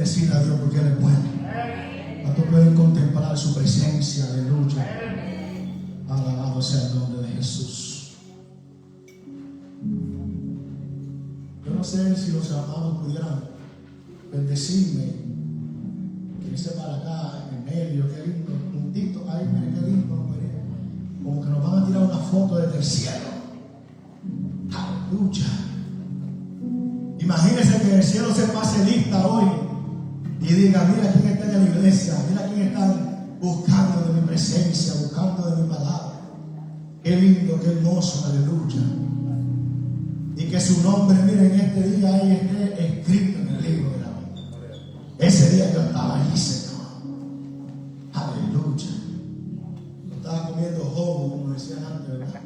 bendecir a Dios porque Él es bueno. Cuántos pueden contemplar su presencia, aleluya. Alabado sea el nombre de Jesús. Yo no sé si los amados pudieran bendecirme, que irse para acá en el medio, qué lindo, puntito, ay, mire qué lindo, como que nos van a tirar una foto desde el cielo. Aleluya. Imagínense que el cielo se pase lista hoy y diga: mira quién está en la iglesia, mira quién está buscando de mi presencia, buscando de mi palabra. Qué lindo, qué hermoso, aleluya. Y que su nombre, miren, en este día ahí esté escrito en el libro de la vida. Ese día yo estaba allí, Señor. Aleluya. Yo estaba comiendo jobo, como decían antes, ¿verdad?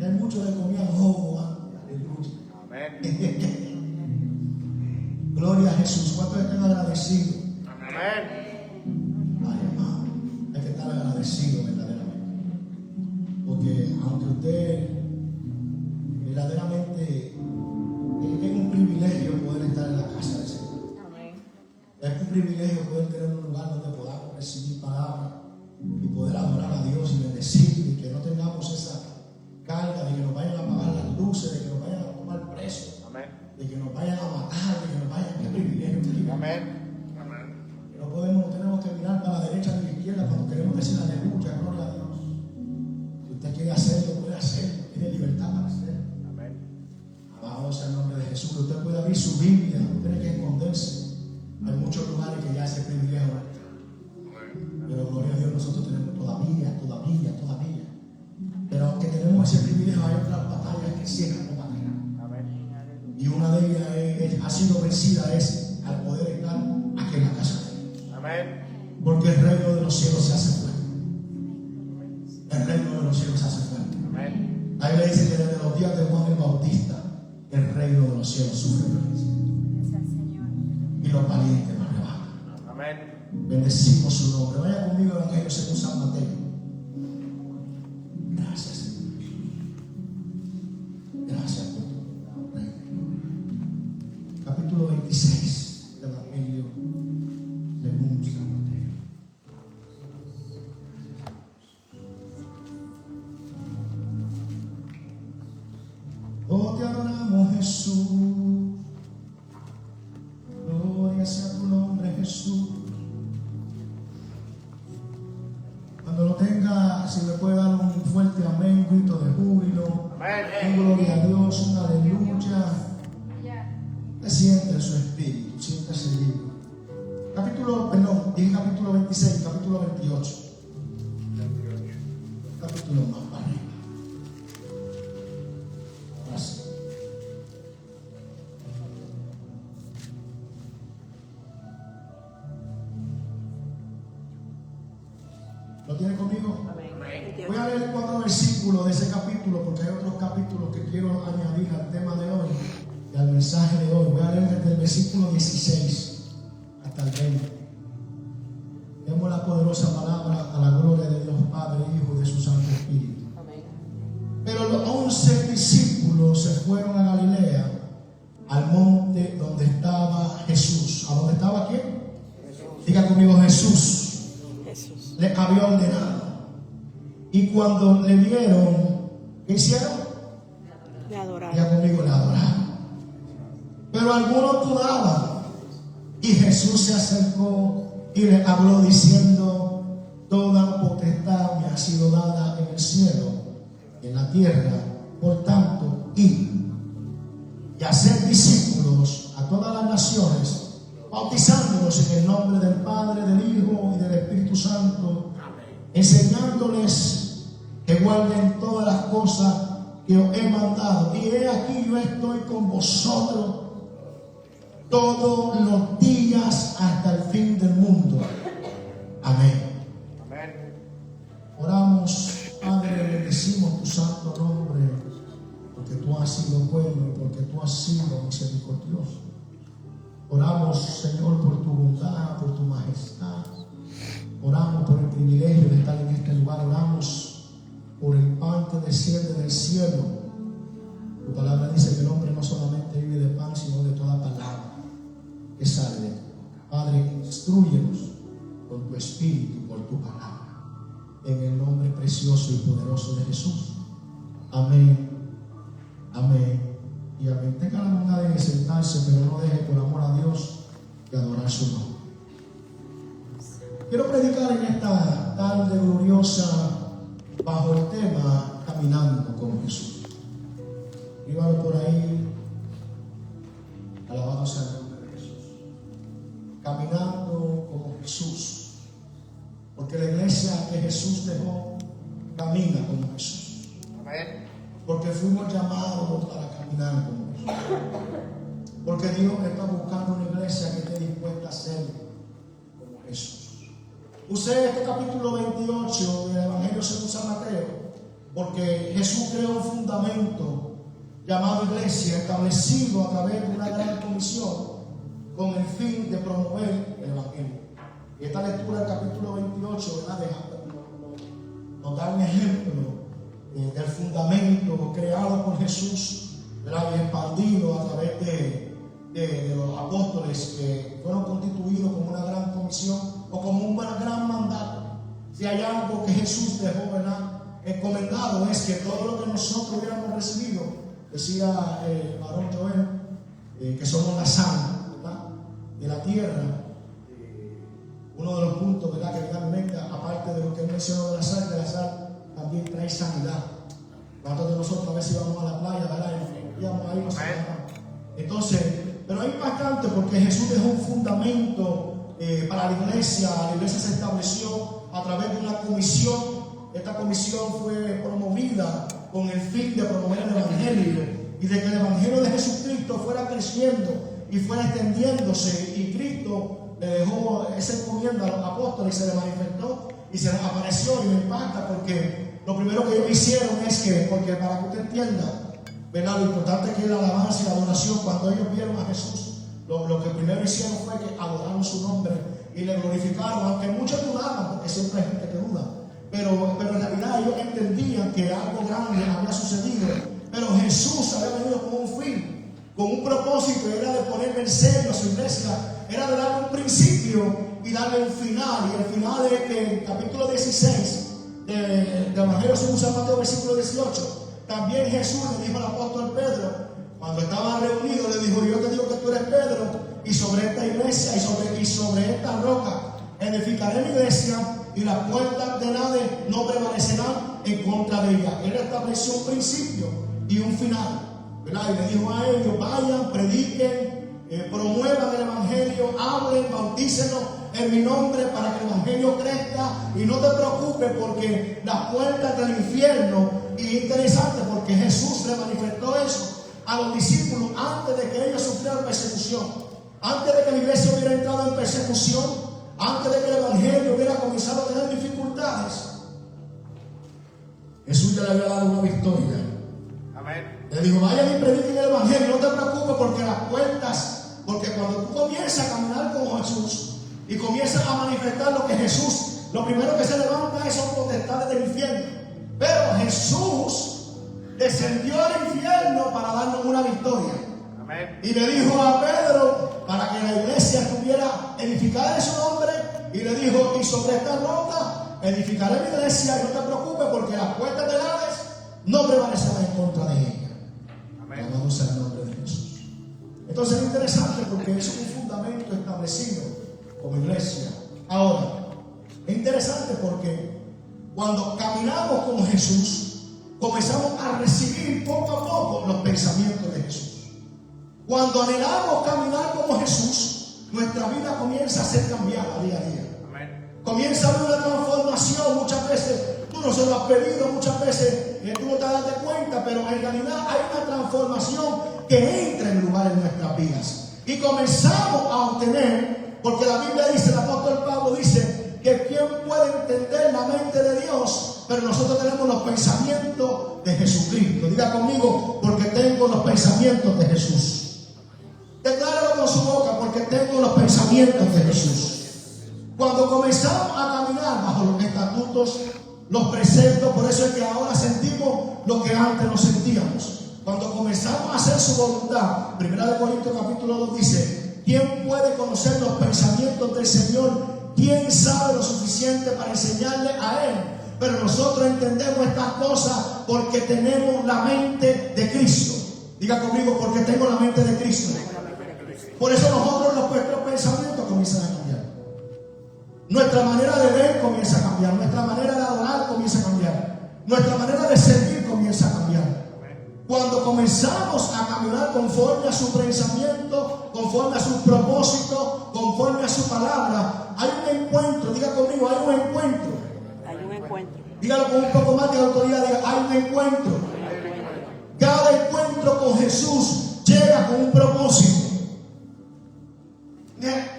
Hay muchos que comían jobo antes. Aleluya. Amén. Gloria a Jesús. ¿Cuántos están agradecidos? Amén. Ay, amado, hay que estar agradecido verdaderamente. Porque aunque usted verdaderamente es un privilegio poder estar en la casa del Señor. Amén. Es un privilegio poder tener un lugar donde podamos recibir palabra y poder adorar a Dios y bendecir, y que no tengamos esa carga de que nos vayan a apagar las luces, de que nos vayan a tomar presos. Amén. De que nos vayan a matar, de que nos vayan a... ¡Qué privilegio! Amén. No tenemos que mirar para la derecha ni la izquierda cuando queremos decir aleluya, gloria a Dios. Si usted quiere hacerlo, puede hacerlo. Tiene libertad para hacerlo. Amén. Alabado sea el nombre de Jesús. Que usted pueda abrir su Biblia, no tiene que esconderse. Hay muchos lugares que ya ese privilegio no está. Pero gloria a Dios, nosotros tenemos todavía. Pero aunque tenemos ese privilegio, hay otras batallas que cierran con batalla. Amén. Y una de ellas ha sido vencida al poder estar aquí en la casa de Dios. Amén. Porque el reino de los cielos se hace fuerte. El reino de los cielos se hace fuerte. Amén. La Biblia dice que desde los días de Juan el Bautista, el reino de los cielos sufre violencia. Y los valientes lo arrebatan. Amén. Bendecimos su nombre. Vaya conmigo al Evangelio según San Mateo. Gracias, Señor. Gracias por tu reino. Capítulo 26 del Evangelio según San Mateo. Oh, te adoramos, Jesús. Gloria sea tu nombre, Jesús. Cuando lo tenga, si me puede dar un fuerte amén, un grito de júbilo. Amén. Gloria a Dios, una aleluya. Te siente en su espíritu, siéntase libre. Capítulo 26, capítulo 28. Capítulo más para arriba. Gracias. ¿Lo tiene conmigo? Amén. Voy a leer 4 versículos de ese capítulo porque hay otros capítulos que quiero añadir al tema de hoy y al mensaje de hoy. Voy a leer desde el versículo 16 hasta el 20. Demos la poderosa palabra a la gloria de Dios Padre, Hijo y de su Santo Espíritu. Amén. Pero los 11 discípulos se fueron a Galilea, al monte donde estaba Jesús. ¿A dónde estaba quién? Jesús. Diga conmigo, Jesús. Le había ordenado. Y cuando le vieron, ¿qué hicieron? Le adoraron. Ya conmigo, le adoraron. Pero algunos dudaban. Y Jesús se acercó y le habló diciendo: toda potestad me ha sido dada en el cielo y en la tierra. Por tanto, id y hacer discípulos a todas las naciones, bautizándolos en el nombre del Padre, del Hijo y del Espíritu Santo, enseñándoles que guarden todas las cosas que os he mandado. Y he aquí, yo estoy con vosotros todos los días hasta el fin del mundo. Amén. Amén. Oramos, Padre, bendecimos tu santo nombre, porque tú has sido bueno y porque tú has sido misericordioso. Oramos, Señor, por tu bondad, por tu majestad. Oramos por el privilegio de estar en este lugar. Oramos por el pan que desciende del cielo. Tu palabra dice que el hombre no solamente vive de pan, sino de toda palabra que sale de tu boca. Padre, instrúyenos con tu espíritu, por tu palabra. En el nombre precioso y poderoso de Jesús. Amén. Amén. Y amén. Tenga la bondad de sentarse, pero no deje, por amor a Dios, de adorar su nombre. Quiero predicar en esta tarde gloriosa bajo el tema Caminando con Jesús. Íbalo por ahí. Alabado sea el nombre de Jesús. Caminando como Jesús. Porque la iglesia que Jesús dejó camina como Jesús. Amén. Porque fuimos llamados para caminar como Jesús. Porque Dios está buscando una iglesia que esté dispuesta a ser como Jesús. Usé este capítulo 28 del Evangelio según San Mateo, porque Jesús creó un fundamento llamado iglesia, establecido a través de una gran comisión con el fin de promover el Evangelio. Y esta lectura del capítulo 28, ¿verdad?, nos da un ejemplo del fundamento creado por Jesús, ¿verdad?, y expandido a través de los apóstoles que fueron constituidos como una gran comisión o como un gran mandato. Si hay algo que Jesús dejó, ¿verdad?, encomendado, es que todo lo que nosotros hubiéramos recibido, decía varón Joel, que somos la sal, ¿verdad?, de la tierra. Uno de los puntos, ¿verdad?, que realmente, aparte de lo que él mencionó de la sal también trae sanidad. ¿Cuántos de nosotros a veces íbamos a la playa, ¿verdad?, y íbamos ahí, entonces, pero es impactante porque Jesús dejó un fundamento para la iglesia se estableció a través de una comisión. Esta comisión fue promovida con el fin de promover el Evangelio y de que el Evangelio de Jesucristo fuera creciendo y fuera extendiéndose. Y Cristo le dejó esa encomienda a los apóstoles y se le manifestó y se les apareció. Y me impacta porque lo primero que ellos hicieron es que, porque para que usted entienda, ¿verdad?, lo importante que es la alabanza y la adoración, cuando ellos vieron a Jesús, lo que primero hicieron fue que adoraron su nombre y le glorificaron, aunque muchos dudaban, porque siempre hay gente que duda, pero en realidad ellos entendían que algo grande había sucedido. Pero Jesús había venido con un fin, con un propósito, era de ponerle en serio a su iglesia, era de darle un principio y darle un final. Y el final es que en el capítulo 16 del Evangelio según San Mateo, versículo 18, también Jesús le dijo al apóstol Pedro, cuando estaban reunidos, le dijo: yo te digo que tú eres Pedro, y sobre esta iglesia y sobre esta roca edificaré mi iglesia, y las puertas del Hades no prevalecerán en contra de ella. Él estableció un principio y un final, ¿verdad? Y le dijo a ellos: vayan, prediquen, promuevan el Evangelio, hablen, bautícenlos en mi nombre para que el Evangelio crezca, y no te preocupes porque las puertas del infierno. Y es interesante porque Jesús le manifestó eso a los discípulos antes de que ellos sufrieran persecución, antes de que la iglesia hubiera entrado en persecución, antes de que el Evangelio hubiera comenzado a tener dificultades. Jesús ya le había dado una victoria. Amén. Le dijo: vayan y prediquen el Evangelio, no te preocupes porque las puertas, porque cuando tú comienzas a caminar con Jesús y comienzas a manifestar lo que Jesús, lo primero que se levanta es son potestades del infierno. Pero Jesús descendió al infierno para darnos una victoria. Amén. Y le dijo a Pedro para que la iglesia estuviera edificada en su nombre, y le dijo: y sobre esta roca edificaré mi iglesia, y no te preocupes porque las puertas del Hades no prevalecerán en contra de ella. Amén. Alabado sea el nombre de Jesús. Entonces es interesante porque es un fundamento establecido como iglesia. Ahora, es interesante porque cuando caminamos con Jesús, comenzamos a recibir poco a poco los pensamientos de Jesús. Cuando anhelamos caminar como Jesús, nuestra vida comienza a ser cambiada día a día. Amén. Comienza a haber una transformación. Muchas veces tú no se lo has pedido, muchas veces tú no te das cuenta, pero en realidad hay una transformación que entra en lugar en nuestras vidas. Y comenzamos a obtener, porque la Biblia dice, el apóstol Pablo dice, que quién puede entender la mente de Dios, pero nosotros tenemos los pensamientos de Jesucristo. Diga conmigo: porque tengo los pensamientos de Jesús. Decláralo con su boca: porque tengo los pensamientos de Jesús. Cuando comenzamos a caminar bajo los estatutos, los preceptos, por eso es que ahora sentimos lo que antes no sentíamos. Cuando comenzamos a hacer su voluntad, 1 Corintios capítulo 2 dice ¿quién puede conocer los pensamientos del Señor? ¿Quién sabe lo suficiente para enseñarle a Él? Pero nosotros entendemos estas cosas porque tenemos la mente de Cristo. Diga conmigo, porque tengo la mente de Cristo. Por eso nosotros nuestros pensamientos comienzan a cambiar. Nuestra manera de ver comienza a cambiar. Nuestra manera de adorar comienza a cambiar. Nuestra manera de servir comienza a cambiar. Cuando comenzamos a caminar conforme a su pensamiento, conforme a sus propósitos, conforme a su palabra, hay un encuentro. Diga conmigo, hay un encuentro. Hay un encuentro. Dígalo con un poco más de autoridad. Diga, hay un encuentro. Cada encuentro con Jesús llega con un propósito.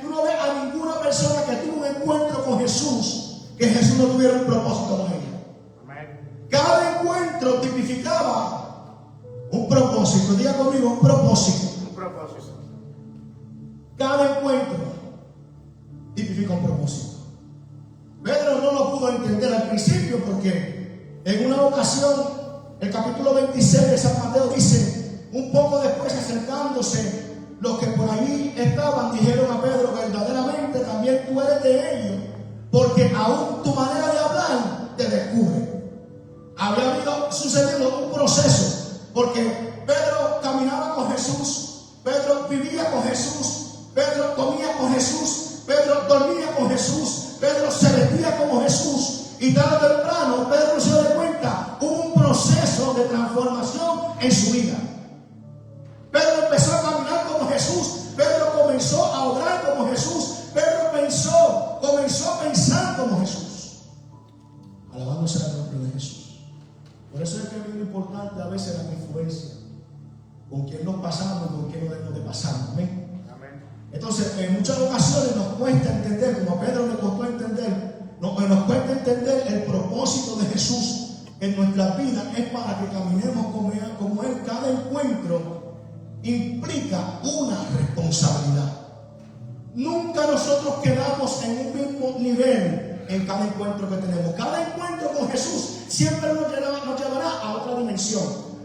Tú no ves a ninguna persona que tuvo un encuentro con Jesús que Jesús no tuviera un propósito con ella. Cada encuentro tipificaba un propósito. Diga conmigo, un propósito. Un propósito. Cada encuentro tipifica un propósito. Pedro no lo pudo entender al principio porque en una ocasión, el capítulo 26 de San Mateo dice, un poco después acercándose, los que por allí estaban dijeron a Pedro, verdaderamente también tú eres de ellos, porque aún tu manera de hablar te descubre. Había sucedido un proceso, porque Pedro caminaba con Jesús, Pedro vivía con Jesús, Pedro comía con Jesús, Pedro dormía con Jesús, Pedro se vestía como Jesús, y tarde o temprano Pedro se dio cuenta, hubo un proceso de transformación en su vida. Pedro empezó a caminar como Jesús, Pedro comenzó a orar como Jesús, Pedro comenzó a pensar como Jesús. Alabado sea el nombre de Jesús. Por eso es que es muy importante a veces la influencia, con quién nos pasamos y con quién no debemos de pasar. Amén. Entonces, en muchas ocasiones nos cuesta entender, como a Pedro le costó entender, nos cuesta entender el propósito de Jesús en nuestra vida. Es para que caminemos como Él. Cada encuentro implica una responsabilidad. Nunca nosotros quedamos en un mismo nivel en cada encuentro que tenemos. Cada encuentro con Jesús siempre nos llevará a otra dimensión.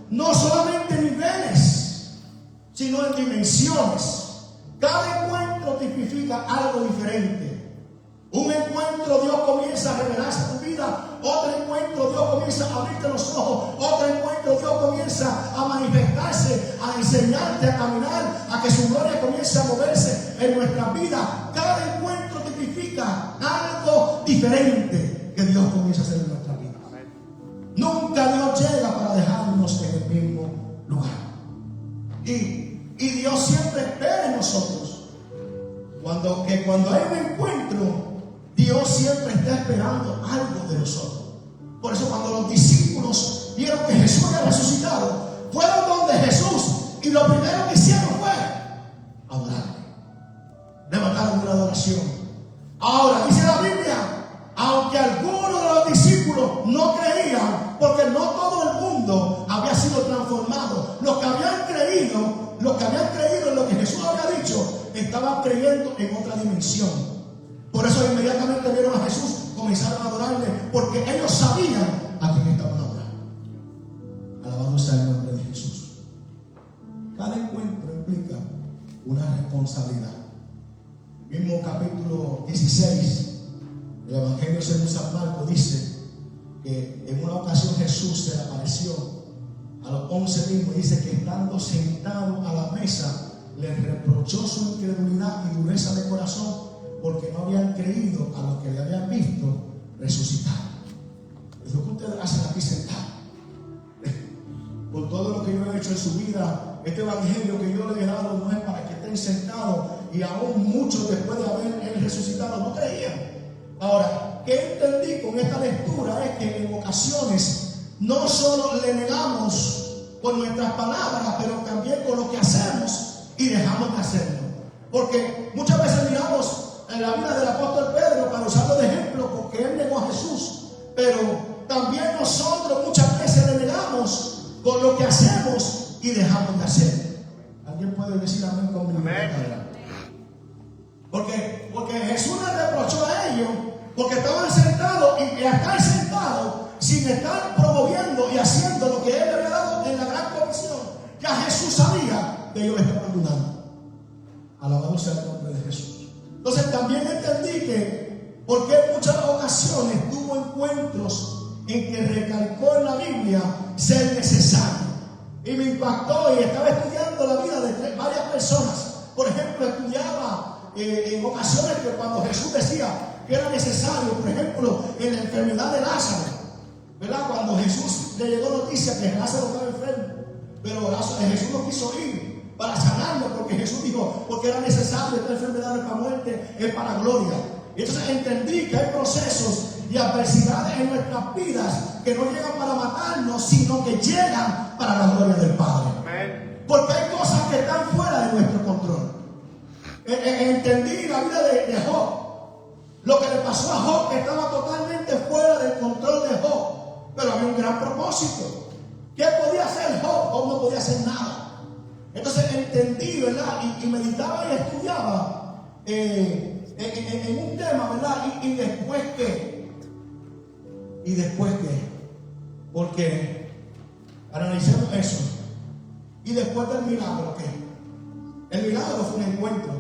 No solamente niveles, sino en dimensiones. Cada encuentro tipifica algo diferente. Un encuentro Dios comienza a revelarse a tu vida. Otro encuentro Dios comienza a abrirte los ojos. Otro encuentro Dios comienza a manifestarse, a enseñarte a caminar, a que su gloria comience a moverse en nuestra vida. Cada encuentro tipifica algo diferente que Dios comienza a hacer en nuestra vida. Nunca Dios llega para dejarnos en el mismo lugar. Y Dios siempre espera en nosotros. Cuando hay un encuentro, Dios siempre está esperando algo de nosotros. Por eso cuando los discípulos vieron que Jesús había resucitado, fueron donde Jesús y lo primero que hicieron fue adorarle. Levantaron una adoración. Ahora dice la Biblia, aunque algunos de los discípulos no creían, porque no todo el mundo había sido transformado. Los que habían creído en lo que Jesús había dicho, estaban creyendo en otra dimensión. Por eso inmediatamente vieron a Jesús, comenzaron a adorarle, porque ellos sabían a quién estaban adorando. Alabado sea el nombre de Jesús. Cada encuentro implica una responsabilidad. El mismo capítulo 16 del Evangelio según San Marcos dice que en una ocasión Jesús se le apareció a los 11 mismos, dice que estando sentado a la mesa les reprochó su incredulidad y dureza de corazón, porque no habían creído a los que le habían visto resucitar. Es lo que ustedes hacen aquí sentados. Por todo lo que yo he hecho en su vida, este evangelio que yo le he dado no es para que estén sentados, y aún muchos después de haber él resucitado no creían. Ahora, ¿qué entendí con esta lectura? Es que en ocasiones no solo le negamos con nuestras palabras, pero también con lo que hacemos y dejamos de hacerlo. Porque muchas veces miramos en la vida del apóstol Pedro para usarlo de ejemplo, porque él negó a Jesús, pero también nosotros muchas veces le negamos con lo que hacemos y dejamos de hacer. ¿Alguien puede decir amén conmigo? Porque Jesús le reprochó a ellos porque estaban sentados, y estar sentados sin estar promoviendo y haciendo lo que él le había dado en la gran comisión. Ya Jesús sabía que ellos estaban dudando. Alabado sea el nombre de Jesús. Entonces también entendí que, porque en muchas ocasiones tuvo encuentros en que recalcó en la Biblia ser necesario. Y me impactó, y estaba estudiando la vida de varias personas. Por ejemplo, estudiaba en ocasiones que cuando Jesús decía que era necesario, por ejemplo, en la enfermedad de Lázaro, ¿verdad? Cuando Jesús le llegó noticia que Lázaro estaba enfermo, pero Jesús no quiso ir para sanarlo, porque Jesús dijo, porque era necesario, esta enfermedad no es para muerte, es para gloria. Y entonces entendí que hay procesos y adversidades en nuestras vidas que no llegan para matarnos, sino que llegan para la gloria del Padre. Amén. Porque hay cosas que están fuera de nuestro control. Entendí la vida de Job. Lo que le pasó a Job estaba totalmente fuera del control de Job, pero había un gran propósito. ¿Qué podía hacer Job? Job no podía hacer nada. Entonces entendí, ¿verdad? Y meditaba y estudiaba en un tema, ¿verdad? Y después qué. ¿Y después qué? Porque analicemos eso. Y después del milagro, ¿qué? El milagro fue un encuentro.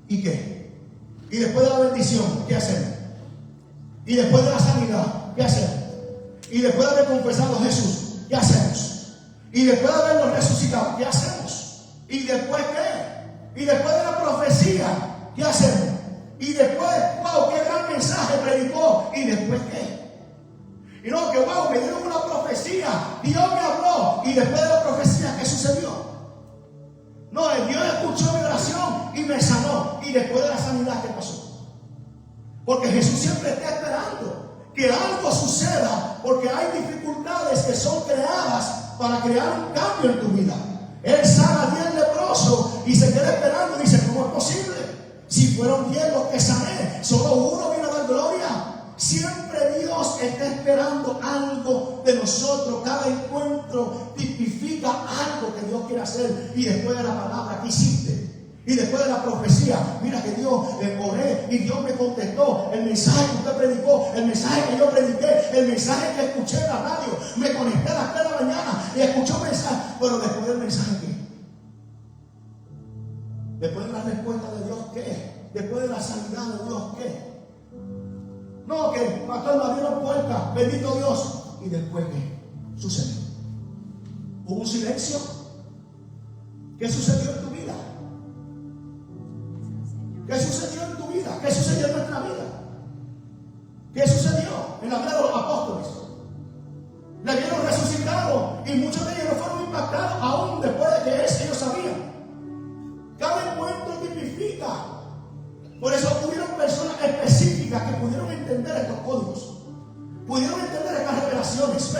¿Y qué? Y después de la bendición, ¿qué hacemos? Y después de la sanidad, ¿qué hacemos? Y después de haber confesado a Jesús, ¿qué hacemos? Y después de haberlo resucitado, ¿qué hacemos? ¿Y después qué? Y después de la profecía, ¿qué hacemos? Y después, wow, qué gran mensaje predicó. ¿Y después qué? Y no, que wow, me dieron una profecía, Dios me habló. Y después de la profecía, ¿qué sucedió? No, Dios escuchó mi oración y me sanó. Y después de la sanidad, ¿qué pasó? Porque Jesús siempre está esperando que algo suceda, porque hay dificultades que son creadas para crear un cambio en tu vida. Él sana a 10 leprosos y se queda esperando y dice, ¿cómo es posible? Si fueron 10 los que sané, solo uno vino a dar gloria. Siempre Dios está esperando algo de nosotros. Cada encuentro tipifica algo que Dios quiere hacer. Y después de la palabra, ¿qué hiciste? Y después de la profecía, mira que Dios oré y Dios me contestó. El mensaje que usted predicó, el mensaje que yo prediqué, el mensaje que escuché en la radio, me conecté a las 3 de la mañana y escuché un mensaje. Pero después del mensaje, ¿qué? Después de la respuesta de Dios, ¿qué? Después de la sanidad de Dios, ¿qué? No, que pastor me abrieron puertas, bendito Dios. ¿Y después qué sucedió? ¿Hubo un silencio? ¿Qué sucedió en tu vida? ¿Qué sucedió en tu vida? ¿Qué sucedió en nuestra vida? ¿Qué sucedió en la vida de los apóstoles? Le vieron resucitado y muchos de ellos no fueron impactados aún después de que ellos sabían. Cada encuentro tipifica. Por eso hubieron personas específicas que pudieron entender estos códigos, pudieron entender estas revelaciones.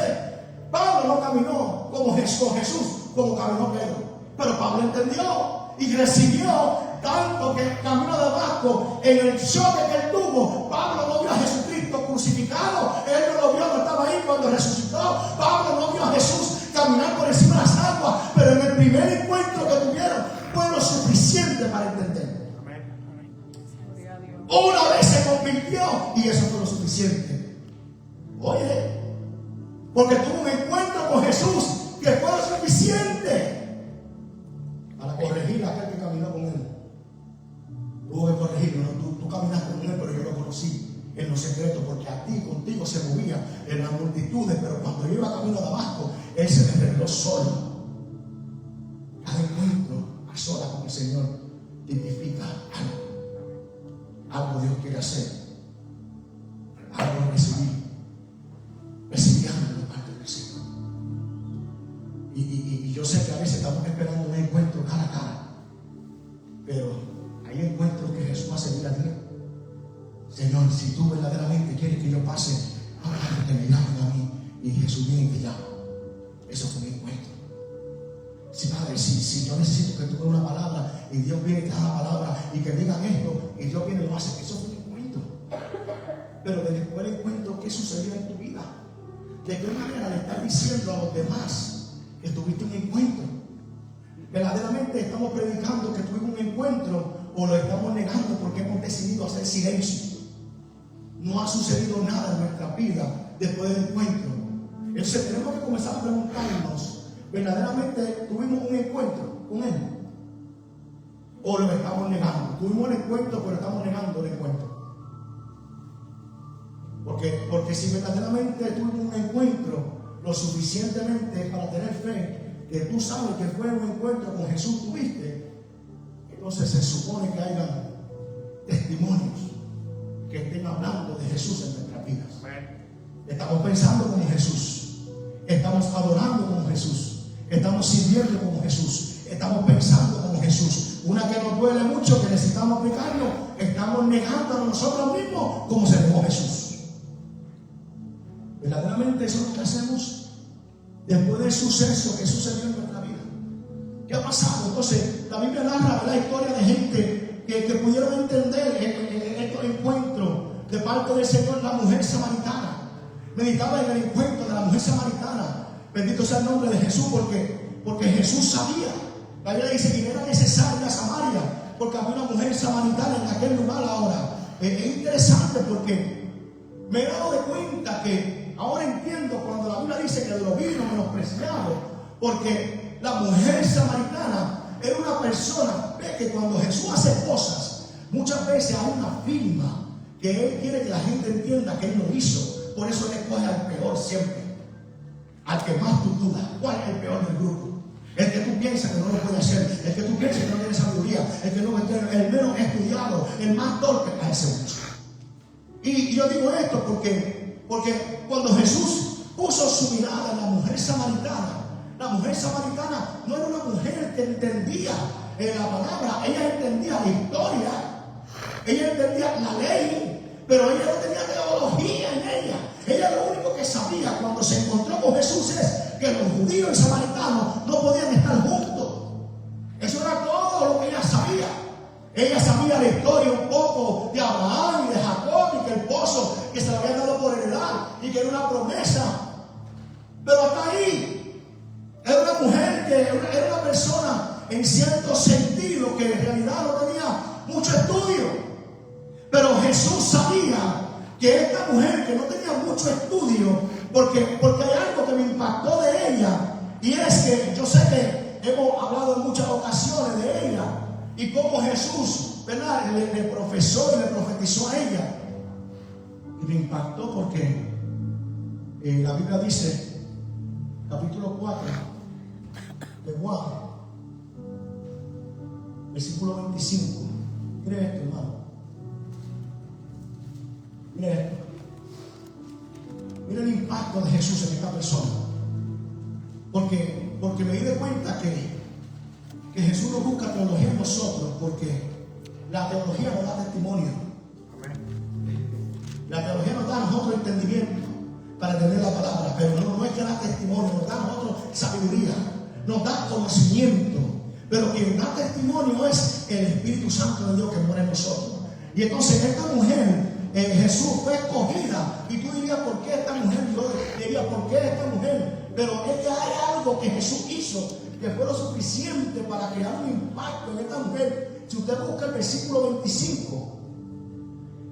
Pablo no caminó como Jesús, como caminó Pedro, pero Pablo entendió y recibió tanto que camino de Damasco. En el choque que él tuvo, Pablo no vio a Jesucristo crucificado, él no lo vio, no estaba ahí cuando resucitó. Pablo no vio a Jesús caminar por encima de las aguas, pero en el primer encuentro que tuvieron fue lo suficiente para entender. Una vez se convirtió y eso fue lo suficiente. Oye, porque tuvo un encuentro con Jesús que fue lo suficiente para corregir a aquel que caminó con él. Tuvo que corregirlo. Tú caminaste con él, pero yo lo conocí en lo secreto, porque a ti, contigo se movía en las multitudes, pero cuando yo iba camino a Damasco, él se me reveló solo. Cada encuentro a solas con el Señor tipifica algo Dios quiere hacer. Algo recibí algo de parte del Señor. Y yo sé que a veces estamos esperando un encuentro cara a cara, pero hay encuentros que Jesús hace día a día. Señor, si tú verdaderamente quieres que yo pase, ahora que me llamen a mí y Jesús viene y te llama. Eso fue un encuentro. Si Padre, si yo necesito que tú me una palabra y Dios viene y te da la palabra y que digan esto y Dios viene y lo hace, eso fue un encuentro. Pero después del encuentro, ¿qué sucedió en tu vida? ¿De qué manera le estás diciendo a los demás que tuviste un encuentro? Verdaderamente estamos predicando que tuvimos un encuentro o lo estamos negando porque hemos decidido hacer silencio. No ha sucedido nada en nuestra vida después del encuentro. Entonces tenemos que comenzar a preguntarnos, ¿verdaderamente tuvimos un encuentro con Él? o lo estamos negando? Tuvimos el encuentro, pero estamos negando el encuentro. Porque si verdaderamente tuvimos un encuentro lo suficientemente para tener fe, que tú sabes que fue un encuentro con Jesús tuviste, entonces se supone que haya testimonios que estén hablando de Jesús en nuestras vidas. Estamos pensando como Jesús, estamos adorando como Jesús, estamos sirviendo como Jesús, estamos pensando como Jesús. Una que nos duele mucho, que necesitamos aplicarlo, estamos negando a nosotros mismos como se negó Jesús. Verdaderamente eso es lo que hacemos después del suceso que sucedió en nuestra vida. ¿Qué ha pasado? Entonces la Biblia narra la historia de gente que pudieron entender estos encuentros de parte del Señor. La mujer samaritana meditaba en el encuentro de la mujer samaritana. Bendito sea el nombre de Jesús, porque Jesús sabía. La Biblia dice que era necesaria Samaria, porque había una mujer samaritana en aquel lugar. Ahora es interesante porque me he dado de cuenta que ahora entiendo cuando la Biblia dice que de los vino menospreciado, porque la mujer samaritana era una persona que cuando Jesús hace cosas, muchas veces hay una firma que Él quiere que la gente entienda que Él lo hizo. Por eso Él escoge al peor siempre, al que más tú dudas. ¿Cuál es el peor del grupo? El que tú piensas que no lo puede hacer, el que tú piensas que no tiene sabiduría, el que no el menos estudiado, el más torpe, a ese mucho. Y yo digo esto porque cuando Jesús puso su mirada en la mujer samaritana no era una mujer que entendía la palabra, ella entendía la historia, ella entendía la ley, pero ella no tenía teología en ella. Ella lo único que sabía cuando se encontró con Jesús es que los judíos y samaritanos no podían estar juntos. Eso era todo lo que ella sabía. Ella sabía la historia un poco de Abraham y de Jacob, y que el pozo que se le había dado por heredar y que era una promesa. Pero hasta ahí era una mujer que era una persona en cierto sentido que en realidad no tenía mucho estudio. Pero Jesús sabía que esta mujer que no tenía mucho estudio, porque hay algo que me impactó de ella, y es que yo sé que hemos hablado en muchas ocasiones de ella y cómo Jesús, ¿verdad?, le profesó y le profetizó a ella. Y me impactó porque la Biblia dice, capítulo 4 de Juan, versículo 25. Mire esto, hermano. Mire esto. Mire el impacto de Jesús en esta persona. Porque me di de cuenta que Jesús no busca teología en nosotros, porque la teología nos da testimonio. La teología nos da a nosotros entendimiento para entender la palabra, pero no es que da testimonio, nos da a nosotros sabiduría, nos da conocimiento. Pero quien da testimonio es el Espíritu Santo de Dios que mora en nosotros. Y entonces esta mujer, Jesús fue escogida, y tú dirías, ¿por qué esta mujer? Yo diría, ¿por qué esta mujer? Pero es que hay algo que Jesús hizo que fue lo suficiente para crear un impacto en esta mujer. Si usted busca el versículo 25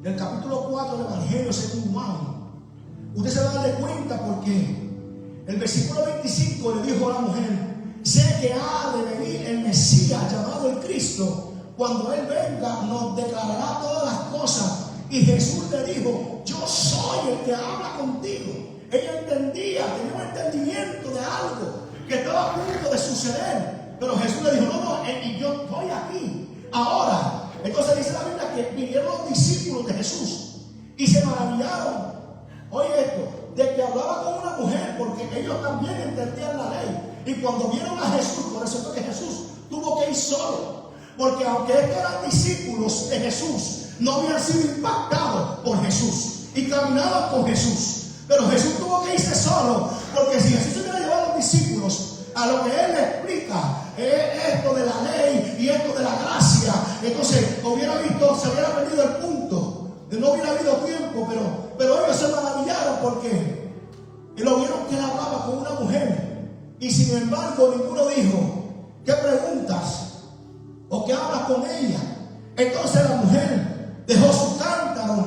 del capítulo 4 del Evangelio según Juan, usted se va a dar cuenta porque el versículo 25 le dijo a la mujer: sé que ha de venir el Mesías llamado el Cristo. Cuando Él venga nos declarará todas las cosas. Y Jesús le dijo: yo soy el que habla contigo. Ella entendía, tenía un entendimiento de algo que estaba a punto de suceder. Pero Jesús le dijo: no, y yo estoy aquí. Ahora, entonces dice la Biblia que vinieron los discípulos de Jesús y se maravillaron, oye esto, de que hablaba con una mujer, porque ellos también entendían la ley. Y cuando vieron a Jesús, por eso fue que Jesús tuvo que ir solo, porque aunque estos eran discípulos de Jesús, no habían sido impactados por Jesús y caminaban con Jesús. Pero Jesús tuvo que irse solo, porque si Jesús hubiera llevado a los discípulos a lo que Él le explica, esto de la ley y esto de la gracia, entonces se hubiera perdido el punto, no hubiera habido tiempo. Pero ellos se maravillaron porque lo vieron que él hablaba con una mujer, y sin embargo ninguno dijo: ¿qué preguntas? ¿O qué hablas con ella? Entonces la mujer dejó su cántaro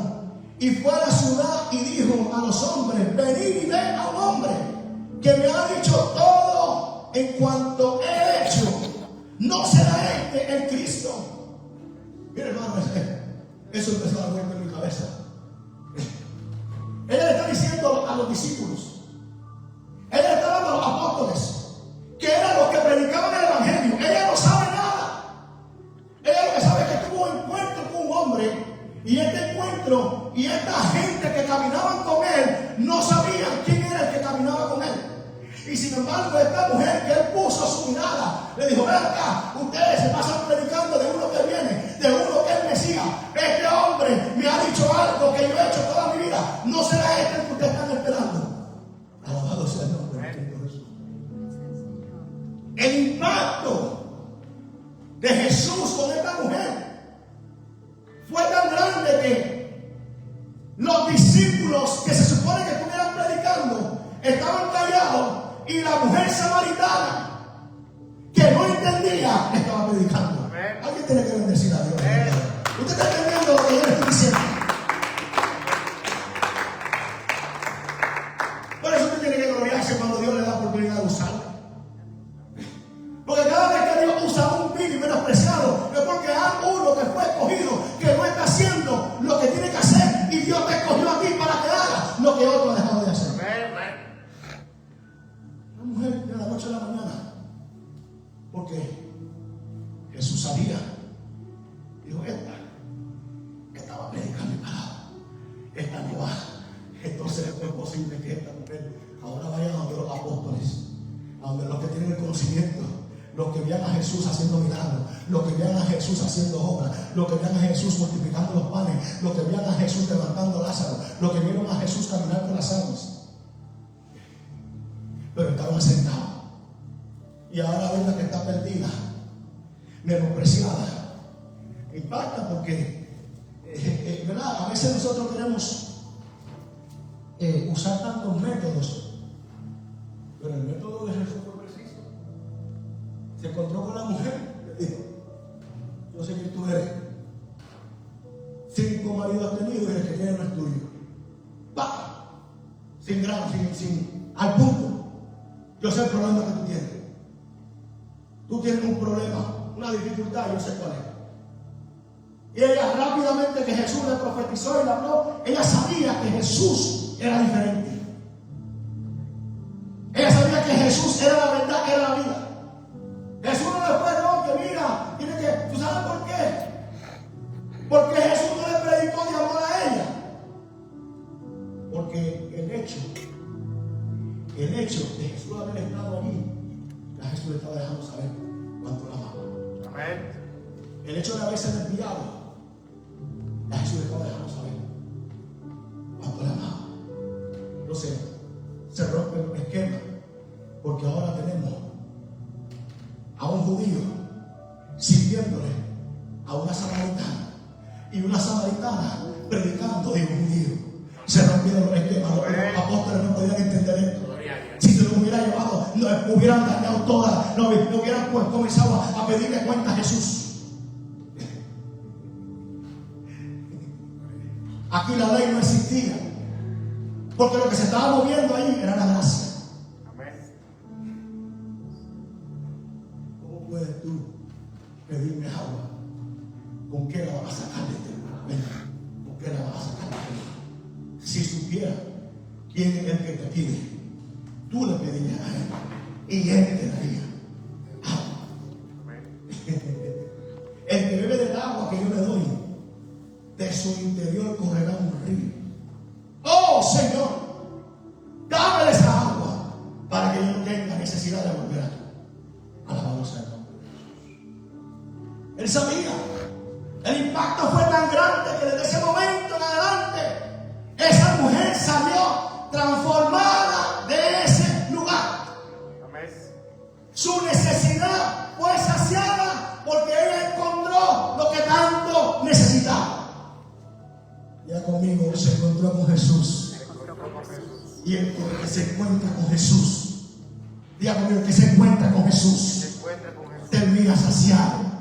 y fue a la ciudad y dijo a los hombres: venid y ven a un hombre que me ha dicho todo en cuanto he hecho. ¿No será este el Cristo? Mire, hermano, eso empezó a dar vuelta en mi cabeza. Ella le está diciendo a los discípulos, ella le está dando a los apóstoles, que eran los que predicaban el evangelio. Ella no sabe nada. Ella lo que sabe es que tuvo un encuentro con un hombre, y este encuentro y esta gente que caminaban con él no sabían quién era el que caminaba con él. Y sin embargo, esta mujer que él puso su mirada, le dijo: ven acá, ustedes se pasan predicando de uno que viene, de uno que es el Mesías. Este hombre me ha dicho algo que yo he hecho toda mi vida. ¿No será este el que ustedes están esperando? Alabado sea el nombre de Cristo Jesús. El impacto de Jesús con esta mujer fue tan grande que los discípulos que se supone que estuvieran predicando estaban callados, y la mujer samaritana que no entendía estaba predicando. Alguien tiene que bendecir a Dios. ¿Usted está entendiendo lo que yo le estoy diciendo? Por eso usted tiene que gloriarse cuando Dios le da oportunidad de usarlo. Porque cada vez que Dios usa a un vil y menospreciado, es porque hay uno que fue escogido, que no está haciendo lo que tiene que hacer, y Dios te escogió a ti para que hagas lo que otro ha dejado de hacer. La mujer de la noche a la mañana, porque Jesús sabía, dijo: esta va a predicar mi palabra, esta no va. Entonces es posible que esta mujer ahora vaya a donde los apóstoles, a donde los que tienen el conocimiento, los que vean a Jesús haciendo milagros, los que vean a Jesús haciendo obras, los que vean a Jesús multiplicando los panes, los que vean a Jesús levantando a Lázaro, los que vieron a Jesús caminar por las aguas. Pero estaban sentados. Y ahora una que está perdida, menospreciada, impacta porque ¿verdad? A veces nosotros queremos usar tantos métodos, pero el método de Jesús fue preciso. Se encontró con la mujer, le dijo: yo sé quién tú eres. 5 maridos has tenido y el que tiene no es tuyo. ¡Pah! Sin grado, sin al punto. Yo sé el problema que tú tienes. Tú tienes un problema, una dificultad, yo sé cuál es. Y ella, rápidamente que Jesús le profetizó y le habló, ella sabía que Jesús era diferente. Ella sabía que Jesús era la verdad, era la vida. Jesús no le fue: no, que mira, tiene que. ¿Tú sabes por qué? Porque Jesús no le predicó de amor a ella. Porque el hecho de Jesús haber estado allí, ya Jesús le estaba dejando saber cuánto la amaba. Amén. El hecho de haberse desviado, ya Jesús le estaba dejando saber cuánto la amaba. Entonces, se rompe el esquema, porque ahora tenemos a un judío sirviéndole a una samaritana, y una samaritana predicando de un judío. Se rompieron los esquemas. Los apóstoles no podían entender esto. Si se lo hubiera llevado, no hubieran dañado todas, no hubieran comenzado a pedirle cuenta a Jesús. Aquí la ley no existía, porque lo que se estaba moviendo ahí era la gracia. ¿Cómo puedes tú pedirme agua? ¿Con qué la vas a sacar de este lugar? ¿Con qué la vas a sacar de este lugar? Si supiera quién es el que te pide, tú le pedirías a él y él te daría agua. El que bebe del agua que yo le doy, de su interior correrá un río. Oh Señor, dame esa agua para que yo no tenga necesidad de volver a ti. Alabado sea el nombre de Jesús. Él sabía. El impacto fue tan grande que desde ese momento en adelante esa mujer salió transformada de ese lugar. Amén. Su necesidad fue saciada porque ella encontró lo que tanto necesitaba. Ya conmigo, se encontró con Jesús. Y el que se encuentra con Jesús, diga conmigo, que se encuentra con Jesús, termina saciado.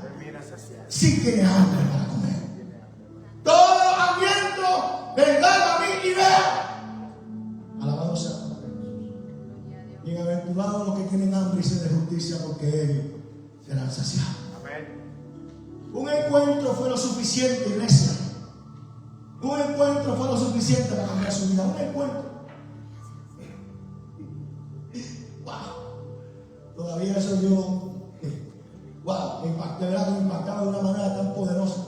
Si tiene hambre para comer. Todo hambriento, vengan a mí y vean. Alabado sea el nombre de Jesús. Bienaventurados los que tienen hambre y sed de justicia, porque ellos serán saciados. Un encuentro fue lo suficiente, iglesia. Un encuentro fue lo suficiente para cambiar su vida. Un encuentro. Wow. Todavía eso yo, wow, de verdad que me impactaba de una manera tan poderosa.